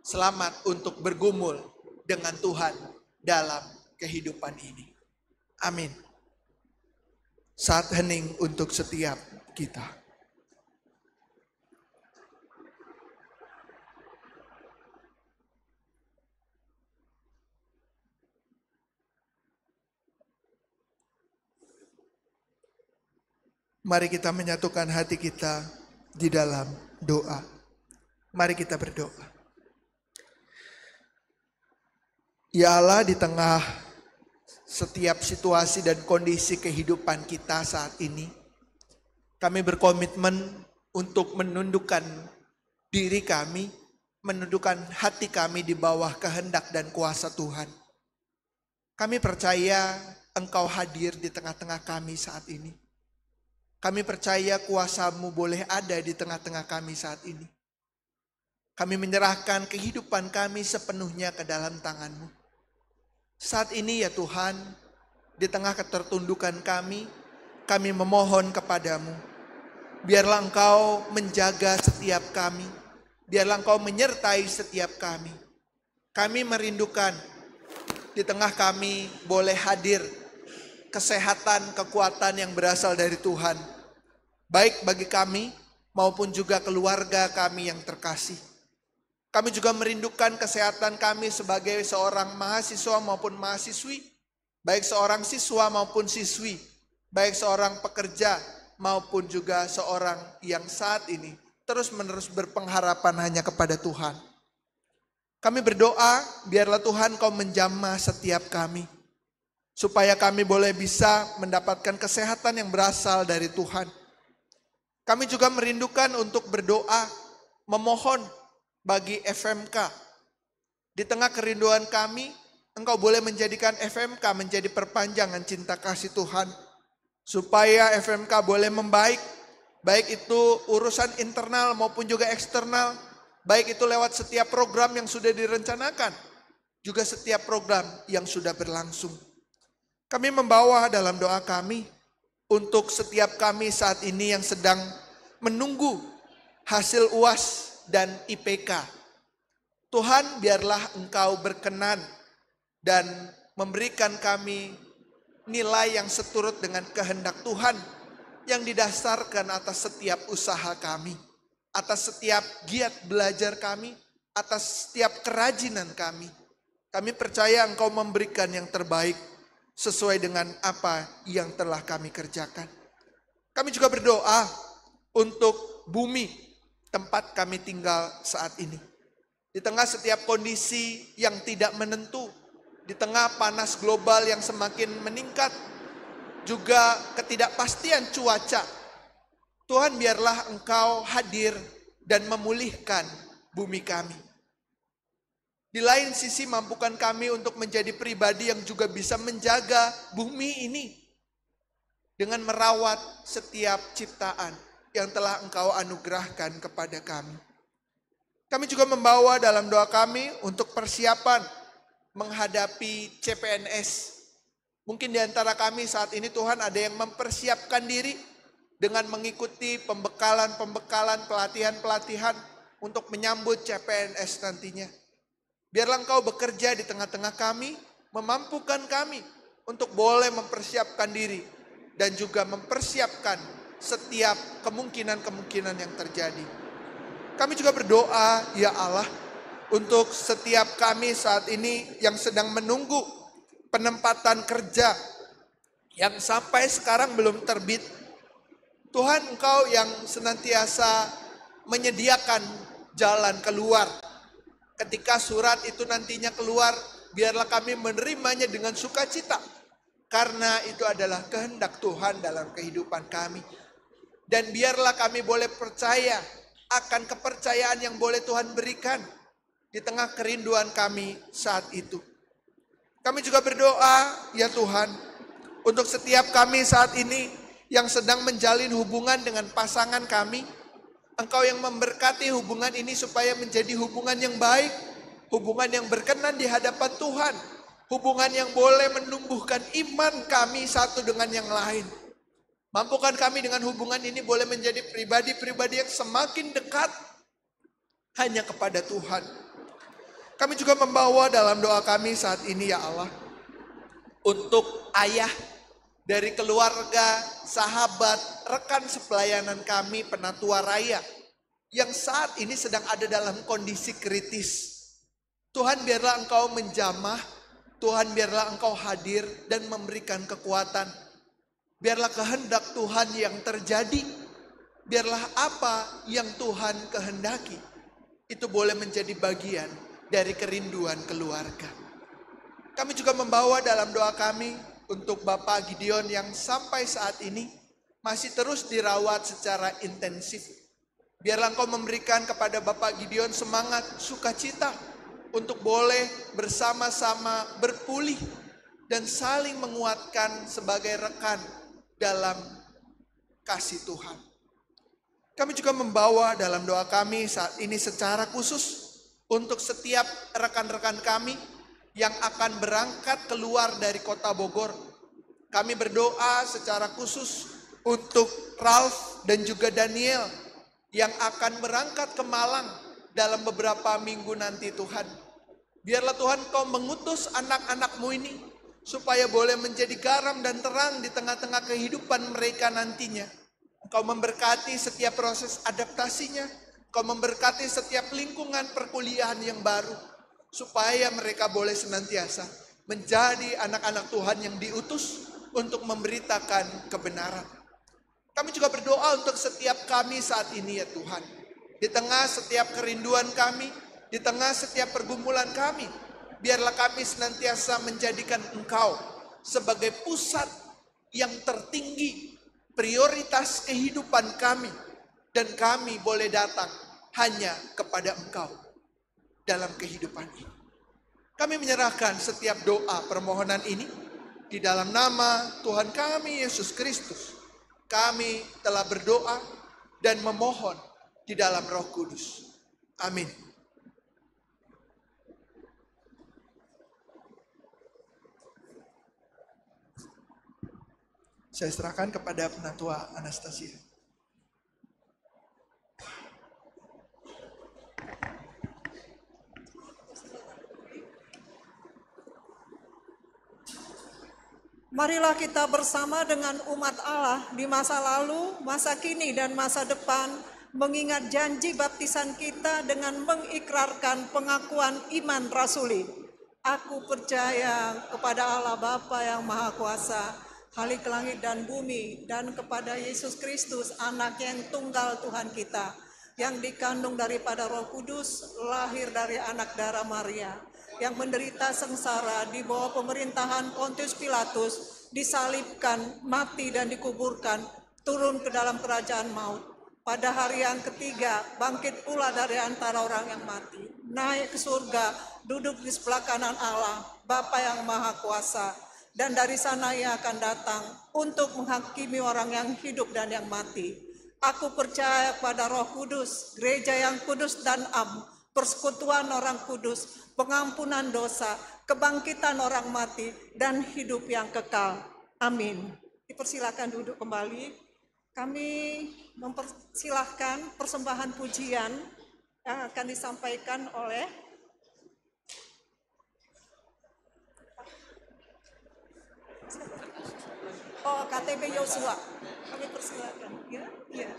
Selamat untuk bergumul dengan Tuhan dalam kehidupan ini. Amin. Saat hening untuk setiap kita. Mari kita menyatukan hati kita di dalam doa. Mari kita berdoa. Ya Allah, di tengah setiap situasi dan kondisi kehidupan kita saat ini, kami berkomitmen untuk menundukkan diri kami, menundukkan hati kami di bawah kehendak dan kuasa Tuhan. Kami percaya Engkau hadir di tengah-tengah kami saat ini. Kami percaya kuasa-Mu boleh ada di tengah-tengah kami saat ini. Kami menyerahkan kehidupan kami sepenuhnya ke dalam tangan-Mu. Saat ini ya Tuhan, di tengah ketertundukan kami memohon kepadamu. Biarlah Engkau menjaga setiap kami. Biarlah Engkau menyertai setiap kami. Kami merindukan di tengah kami boleh hadir kesehatan, kekuatan yang berasal dari Tuhan. Baik bagi kami maupun juga keluarga kami yang terkasih. Kami juga merindukan kesehatan kami sebagai seorang mahasiswa maupun mahasiswi. Baik seorang siswa maupun siswi. Baik seorang pekerja maupun juga seorang yang saat ini terus-menerus berpengharapan hanya kepada Tuhan. Kami berdoa biarlah Tuhan Kau menjamah setiap kami. Supaya kami boleh bisa mendapatkan kesehatan yang berasal dari Tuhan. Kami juga merindukan untuk berdoa, memohon bagi FMK. Di tengah kerinduan kami, Engkau boleh menjadikan FMK menjadi perpanjangan cinta kasih Tuhan. Supaya FMK boleh membaik, baik itu urusan internal maupun juga eksternal. Baik itu lewat setiap program yang sudah direncanakan, juga setiap program yang sudah berlangsung. Kami membawa dalam doa kami untuk setiap kami saat ini yang sedang menunggu hasil UAS dan IPK. Tuhan, biarlah Engkau berkenan dan memberikan kami nilai yang seturut dengan kehendak Tuhan yang didasarkan atas setiap usaha kami, atas setiap giat belajar kami, atas setiap kerajinan kami. Kami percaya Engkau memberikan yang terbaik sesuai dengan apa yang telah kami kerjakan. Kami juga berdoa untuk bumi tempat kami tinggal saat ini. Di tengah setiap kondisi yang tidak menentu, di tengah panas global yang semakin meningkat, juga ketidakpastian cuaca, Tuhan biarlah Engkau hadir dan memulihkan bumi kami. Di lain sisi mampukan kami untuk menjadi pribadi yang juga bisa menjaga bumi ini dengan merawat setiap ciptaan yang telah Engkau anugerahkan kepada kami. Kami juga membawa dalam doa kami untuk persiapan menghadapi CPNS. Mungkin di antara kami saat ini Tuhan ada yang mempersiapkan diri dengan mengikuti pembekalan-pembekalan, pelatihan-pelatihan untuk menyambut CPNS nantinya. Biarlah Engkau bekerja di tengah-tengah kami, memampukan kami untuk boleh mempersiapkan diri dan juga mempersiapkan setiap kemungkinan-kemungkinan yang terjadi. Kami juga berdoa, ya Allah, untuk setiap kami saat ini yang sedang menunggu penempatan kerja yang sampai sekarang belum terbit. Tuhan, Engkau yang senantiasa menyediakan jalan keluar Ketika surat itu nantinya keluar, biarlah kami menerimanya dengan sukacita. Karena itu adalah kehendak Tuhan dalam kehidupan kami. Dan biarlah kami boleh percaya akan kepercayaan yang boleh Tuhan berikan di tengah kerinduan kami saat itu. Kami juga berdoa, ya Tuhan, untuk setiap kami saat ini yang sedang menjalin hubungan dengan pasangan kami. Engkau yang memberkati hubungan ini supaya menjadi hubungan yang baik, hubungan yang berkenan di hadapan Tuhan, hubungan yang boleh menumbuhkan iman kami satu dengan yang lain. Mampukan kami dengan hubungan ini boleh menjadi pribadi-pribadi yang semakin dekat hanya kepada Tuhan. Kami juga membawa dalam doa kami saat ini, ya Allah, untuk ayah dari keluarga, sahabat, rekan sepelayanan kami Penatua Raya yang saat ini sedang ada dalam kondisi kritis. Tuhan, biarlah Engkau menjamah, Tuhan biarlah Engkau hadir dan memberikan kekuatan. Biarlah kehendak Tuhan yang terjadi, biarlah apa yang Tuhan kehendaki, itu boleh menjadi bagian dari kerinduan keluarga. Kami juga membawa dalam doa kami untuk Bapak Gideon yang sampai saat ini masih terus dirawat secara intensif. Biarlah Engkau memberikan kepada Bapak Gideon semangat, sukacita untuk boleh bersama-sama berpulih dan saling menguatkan sebagai rekan dalam kasih Tuhan. Kami juga membawa dalam doa kami saat ini secara khusus untuk setiap rekan-rekan kami yang akan berangkat keluar dari kota Bogor. Kami berdoa secara khusus untuk Ralph dan juga Daniel yang akan berangkat ke Malang dalam beberapa minggu nanti, Tuhan. Biarlah Tuhan Kau mengutus anak-anak-Mu ini supaya boleh menjadi garam dan terang di tengah-tengah kehidupan mereka nantinya. Engkau memberkati setiap proses adaptasinya, Engkau memberkati setiap lingkungan perkuliahan yang baru, supaya mereka boleh senantiasa menjadi anak-anak Tuhan yang diutus untuk memberitakan kebenaran. Kami juga berdoa untuk setiap kami saat ini, ya Tuhan. Di tengah setiap kerinduan kami, di tengah setiap pergumulan kami, biarlah kami senantiasa menjadikan Engkau sebagai pusat yang tertinggi, prioritas kehidupan kami. Dan kami boleh datang hanya kepada Engkau dalam kehidupan ini. Kami menyerahkan setiap doa permohonan ini di dalam nama Tuhan kami Yesus Kristus. Kami telah berdoa dan memohon di dalam Roh Kudus. Amin. Saya serahkan kepada Penatua Anastasia. Marilah kita bersama dengan umat Allah di masa lalu, masa kini, dan masa depan mengingat janji baptisan kita dengan mengikrarkan pengakuan iman rasuli. Aku percaya kepada Allah Bapa yang Maha Kuasa, Khalik langit dan bumi, dan kepada Yesus Kristus, anak yang tunggal Tuhan kita, yang dikandung daripada Roh Kudus, lahir dari anak darah Maria, yang menderita sengsara di bawah pemerintahan Pontius Pilatus, disalibkan, mati dan dikuburkan, turun ke dalam kerajaan maut. Pada hari yang ketiga, bangkit pula dari antara orang yang mati, naik ke surga, duduk di sebelah kanan Allah, Bapa yang Maha Kuasa, dan dari sana Ia akan datang untuk menghakimi orang yang hidup dan yang mati. Aku percaya pada Roh Kudus, gereja yang kudus dan am, persekutuan orang kudus, pengampunan dosa, kebangkitan orang mati, dan hidup yang kekal. Amin. Dipersilakan duduk kembali. Kami mempersilahkan persembahan pujian yang akan disampaikan oleh KTB Yosua. Kami persilakan. Ya.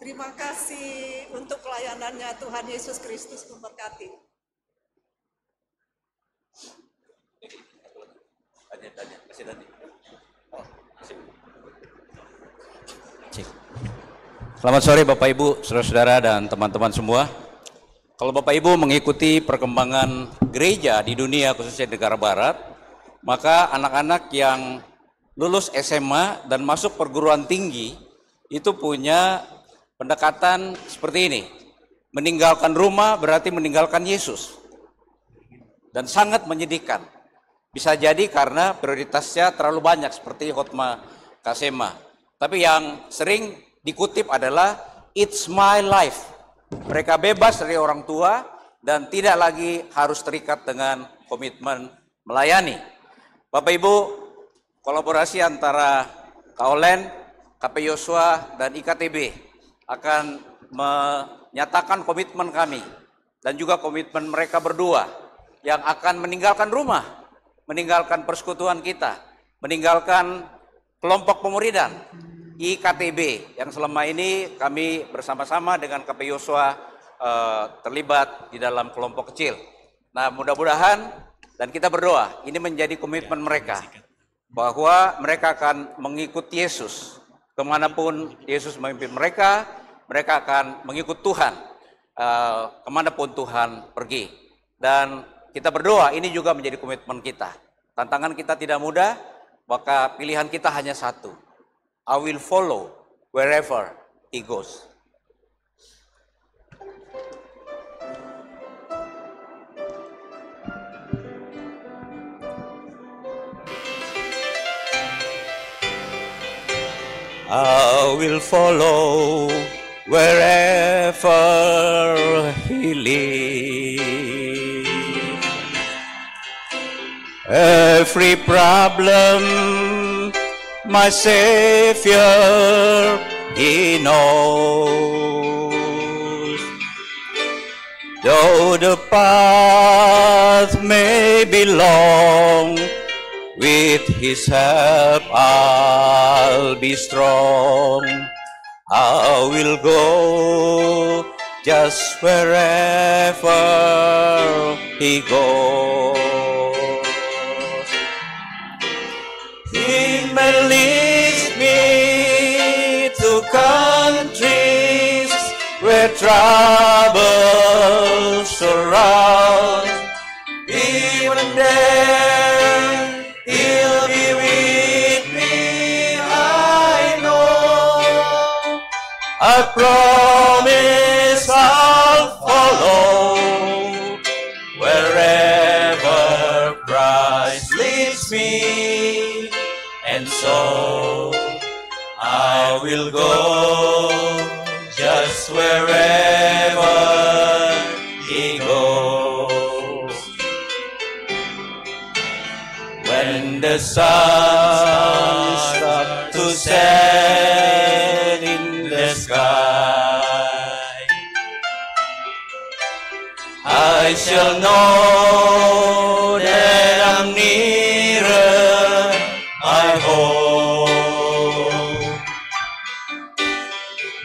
Terima kasih untuk pelayanannya. Tuhan Yesus Kristus memberkati. Selamat sore Bapak Ibu, saudara-saudara dan teman-teman semua. Kalau Bapak Ibu mengikuti perkembangan gereja di dunia, khususnya di negara barat, maka anak-anak yang lulus SMA dan masuk perguruan tinggi itu punya pendekatan seperti ini. Meninggalkan rumah berarti meninggalkan Yesus. Dan sangat menyedihkan. Bisa jadi karena prioritasnya terlalu banyak seperti khotbah Kasema. Tapi yang sering dikutip adalah it's my life. Mereka bebas dari orang tua dan tidak lagi harus terikat dengan komitmen melayani. Bapak Ibu, kolaborasi antara Kaolen, KP Yosua, dan IKTB akan menyatakan komitmen kami dan juga komitmen mereka berdua yang akan meninggalkan rumah, meninggalkan persekutuan kita, meninggalkan kelompok pemuridan IKTB yang selama ini kami bersama-sama dengan KP Yosua terlibat di dalam kelompok kecil. Nah, mudah-mudahan dan kita berdoa ini menjadi komitmen mereka bahwa mereka akan mengikuti Yesus kemanapun Yesus memimpin mereka, mereka akan mengikut Tuhan kemanapun Tuhan pergi. Dan kita berdoa ini juga menjadi komitmen kita. Tantangan kita tidak mudah, maka pilihan kita hanya satu. I will follow wherever he goes. I will follow wherever he leads. Every problem, my Savior, he knows. Though the path may be long, with his help I'll be strong. I will go just wherever he goes. He may lead me to countries where troubles surround. Even there he'll be with me, I know. I promise I'll follow wherever Christ leads me, and so I will go just wherever he goes. When the sun starts to set in the sky, I shall know that I'm nearer my home.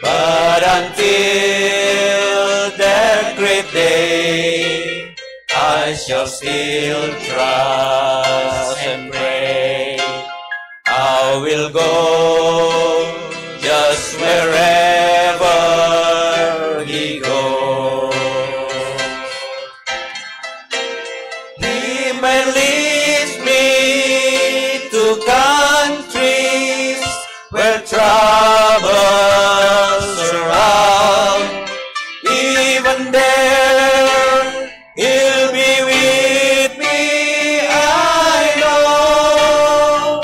But until that great day, I shall still trust and pray. I will go just wherever he goes. He may lead me to countries where troubles surround. Even there he'll be with me, I know.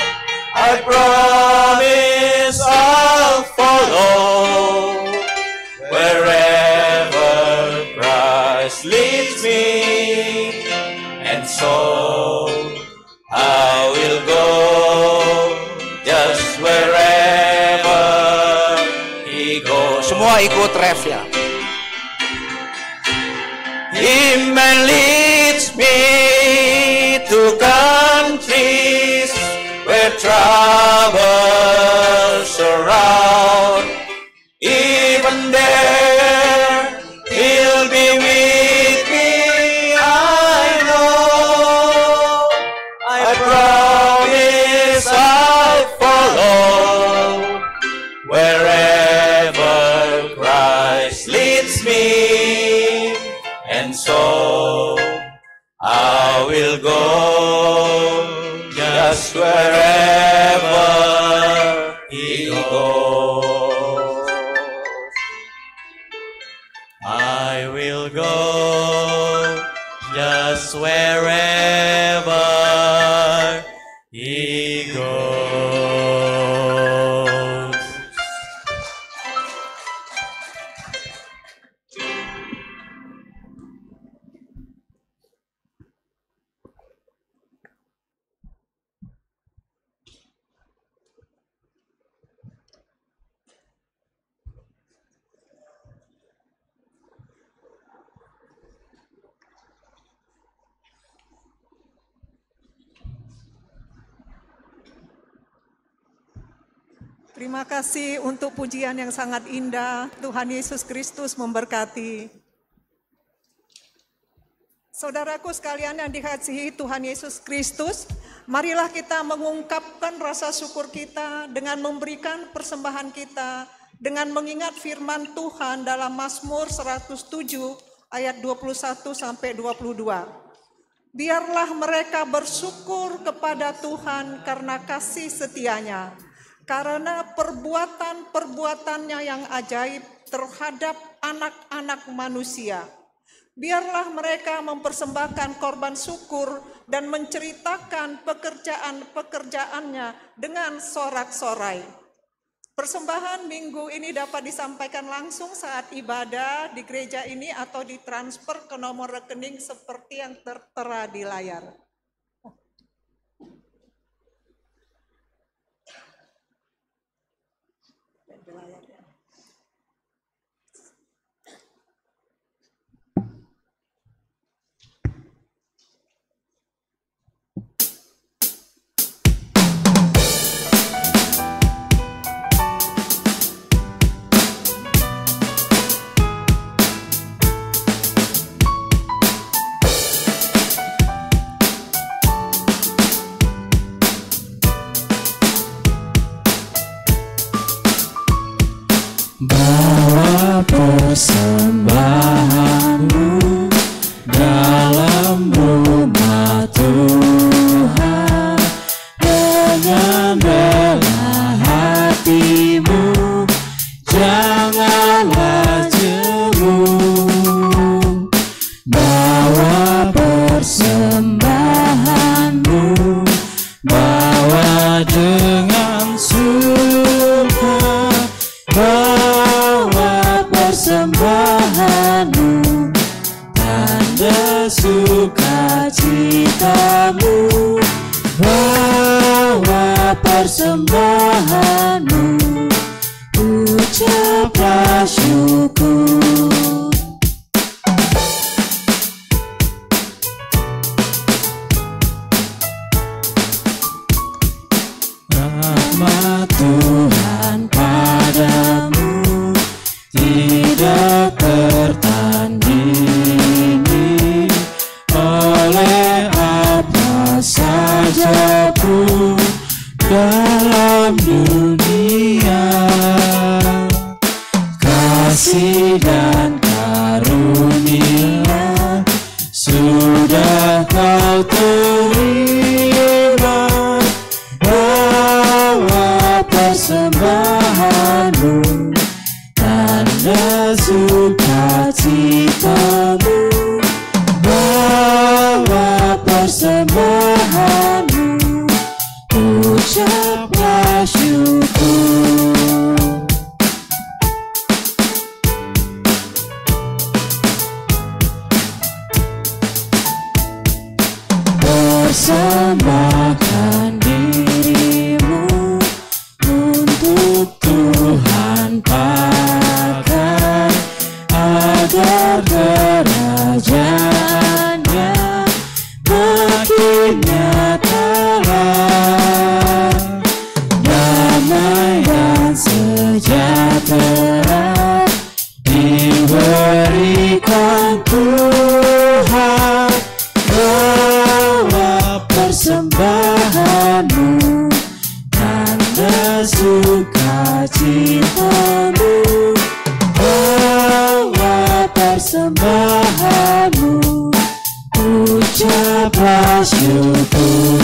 I promise I'll follow wherever Christ leads me, and so I will go just wherever he goes. Semua ikut ref ya. He may lead me to countries where troubles surround. Even there he'll be with me, I know. I promise I'll follow wherever Christ leads me, will go just wherever He goes. I will go just wherever He goes. Terima kasih untuk pujian yang sangat indah. Tuhan Yesus Kristus memberkati. Saudaraku sekalian yang dikasihi Tuhan Yesus Kristus, marilah kita mengungkapkan rasa syukur kita dengan memberikan persembahan kita, dengan mengingat firman Tuhan dalam Mazmur 107 ayat 21 sampai 22. Biarlah mereka bersyukur kepada Tuhan karena kasih setianya, karena perbuatan-perbuatannya yang ajaib terhadap anak-anak manusia. Biarlah mereka mempersembahkan korban syukur dan menceritakan pekerjaan-pekerjaannya dengan sorak-sorai. Persembahan minggu ini dapat disampaikan langsung saat ibadah di gereja ini atau ditransfer ke nomor rekening seperti yang tertera di layar. Bawa persembahanmu dalam rumah Tuhan dengan rela hatimu, janganlah jemu. Bawa persembahanmu, bawa dengan suka. Bawa persembahanmu, tanda sukacitamu. Bawa persembahanmu, ucaplah syukur. Rahmat Tuhan padamu tidak tertandingi oleh apa saja pun dalam dunia. Kasih dan karunia sudah kau terima. Bawa persembahanmu, tanda sukacitamu. Bawa persembahanmu, ucaplah syukur. Persembahkan dirimu untuk Tuhan pakai, agar kerajaannya makin nyatalah. Damai dan sejahtera diberikan Tuhan. Bawa persembahanmu, tanda sukacitamu. Bawa persembahanmu, ucaplah bersyukur.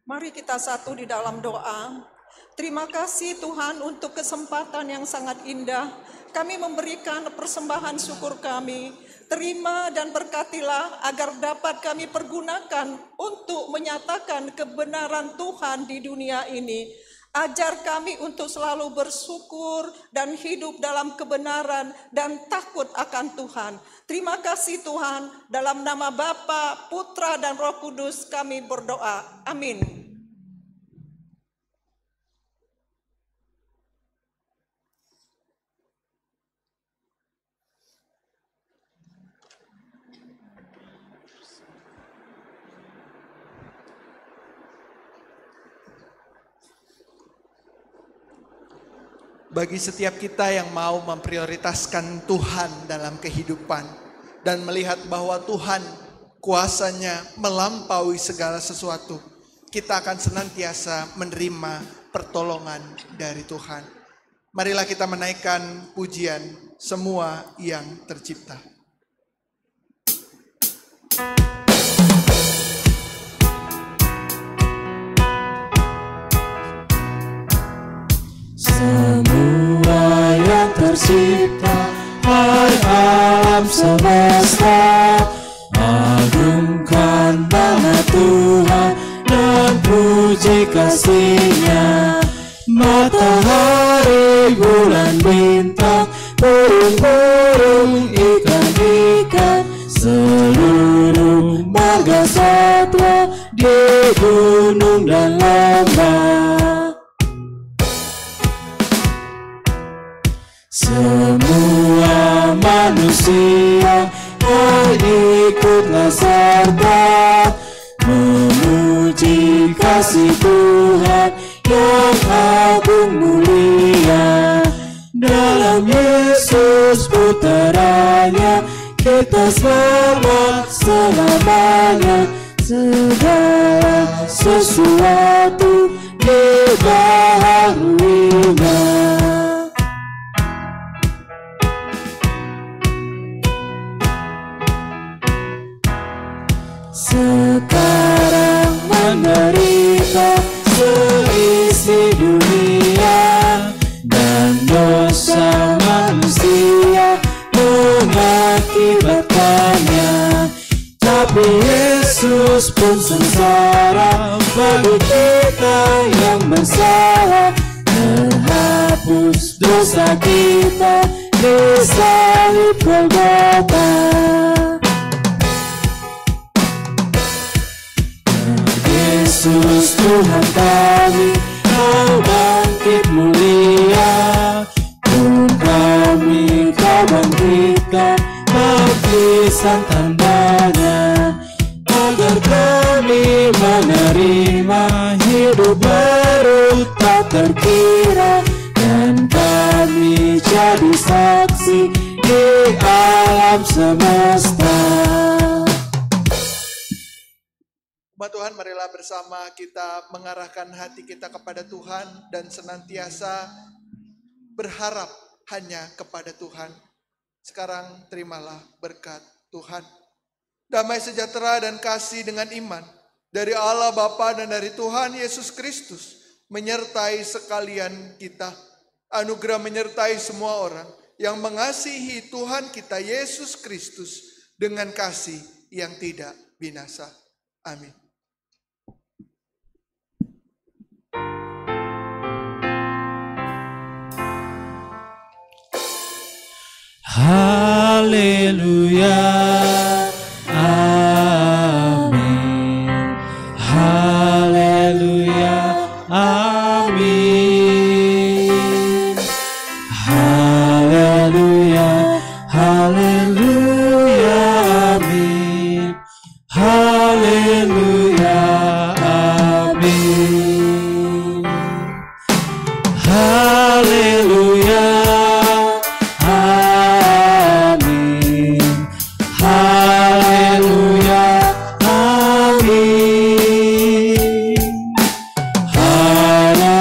Mari kita satu di dalam doa. Terima kasih Tuhan untuk kesempatan yang sangat indah. Kami memberikan persembahan syukur kami. Terima dan berkatilah agar dapat kami pergunakan untuk menyatakan kebenaran Tuhan di dunia ini. Ajar kami untuk selalu bersyukur dan hidup dalam kebenaran dan takut akan Tuhan. Terima kasih Tuhan, dalam nama Bapa, Putra dan Roh Kudus kami berdoa. Amin. Bagi setiap kita yang mau memprioritaskan Tuhan dalam kehidupan dan melihat bahwa Tuhan kuasanya melampaui segala sesuatu, kita akan senantiasa menerima pertolongan dari Tuhan. Marilah kita menaikkan pujian semua yang tercipta. Semua yang tercipta, hai alam semesta, agungkan nama Tuhan dan puji kasih-Nya. Matahari, bulan, bintang, burung-burung, ikan-ikan, seluruh marga satwa di gunung dan lembah. Semua manusia, hai ikutlah serta memuji kasih Tuhan yang agung mulia. Dalam Yesus putranya kita selamat selamanya. Segala sesuatu dibaharuinya. Sekarang menderita seisi dunia, dan dosa manusia mengakibatkannya. Tapi Yesus pun sengsara bagi kita yang bersalah. Terhapus dosa kita di salib Golgota. Yesus Tuhan kami, Kau bangkit mulia. Pun kami Kau bangkitkan baptisan tandanya, agar kami menerima hidup baru tak terkira, dan kami jadi saksi di alam semesta. Umat Tuhan, marilah bersama kita mengarahkan hati kita kepada Tuhan dan senantiasa berharap hanya kepada Tuhan. Sekarang terimalah berkat Tuhan. Damai sejahtera dan kasih dengan iman dari Allah Bapa dan dari Tuhan Yesus Kristus menyertai sekalian kita. Anugerah menyertai semua orang yang mengasihi Tuhan kita Yesus Kristus dengan kasih yang tidak binasa. Amin. Haleluya, amin. Haleluya, amin. Haleluya, haleluya, amin. Haleluya, amin. Haleluya.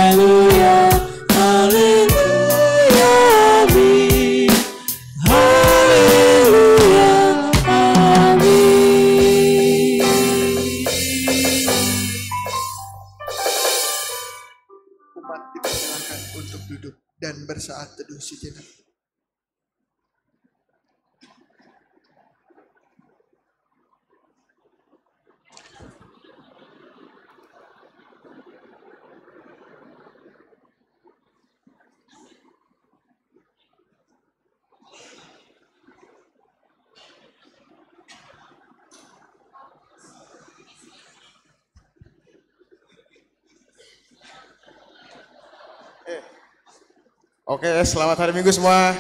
Haleluya, silakan untuk duduk dan bersaat teduh sejenak. Oke, selamat hari Minggu semua.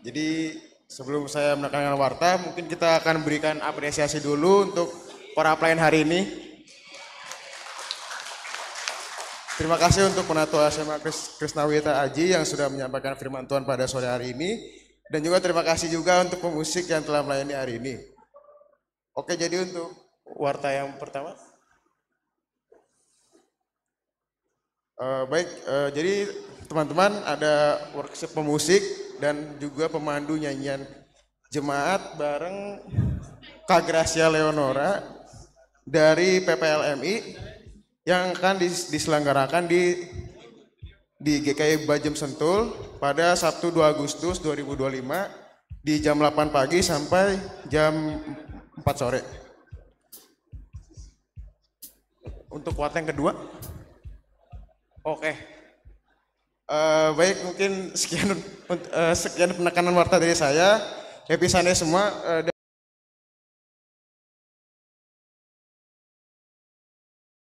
Jadi sebelum saya menekankan warta, mungkin kita akan berikan apresiasi dulu untuk para pelayan hari ini. Terima kasih untuk Penatua SMA Krisnawita Aji yang sudah menyampaikan firman Tuhan pada sore hari ini. Dan juga terima kasih juga untuk pemusik yang telah melayani hari ini. Oke, jadi untuk warta yang pertama. Jadi teman-teman ada workshop pemusik dan juga pemandu nyanyian jemaat bareng Kak Gracia Leonora dari PPLMI yang akan diselenggarakan di GKI Bajem Sentul pada Sabtu 2 Agustus 2025 di jam 8 pagi sampai jam 4 sore. Untuk warta yang kedua. Oke, baik mungkin sekian penekanan warta dari saya. Happy Sunday semua.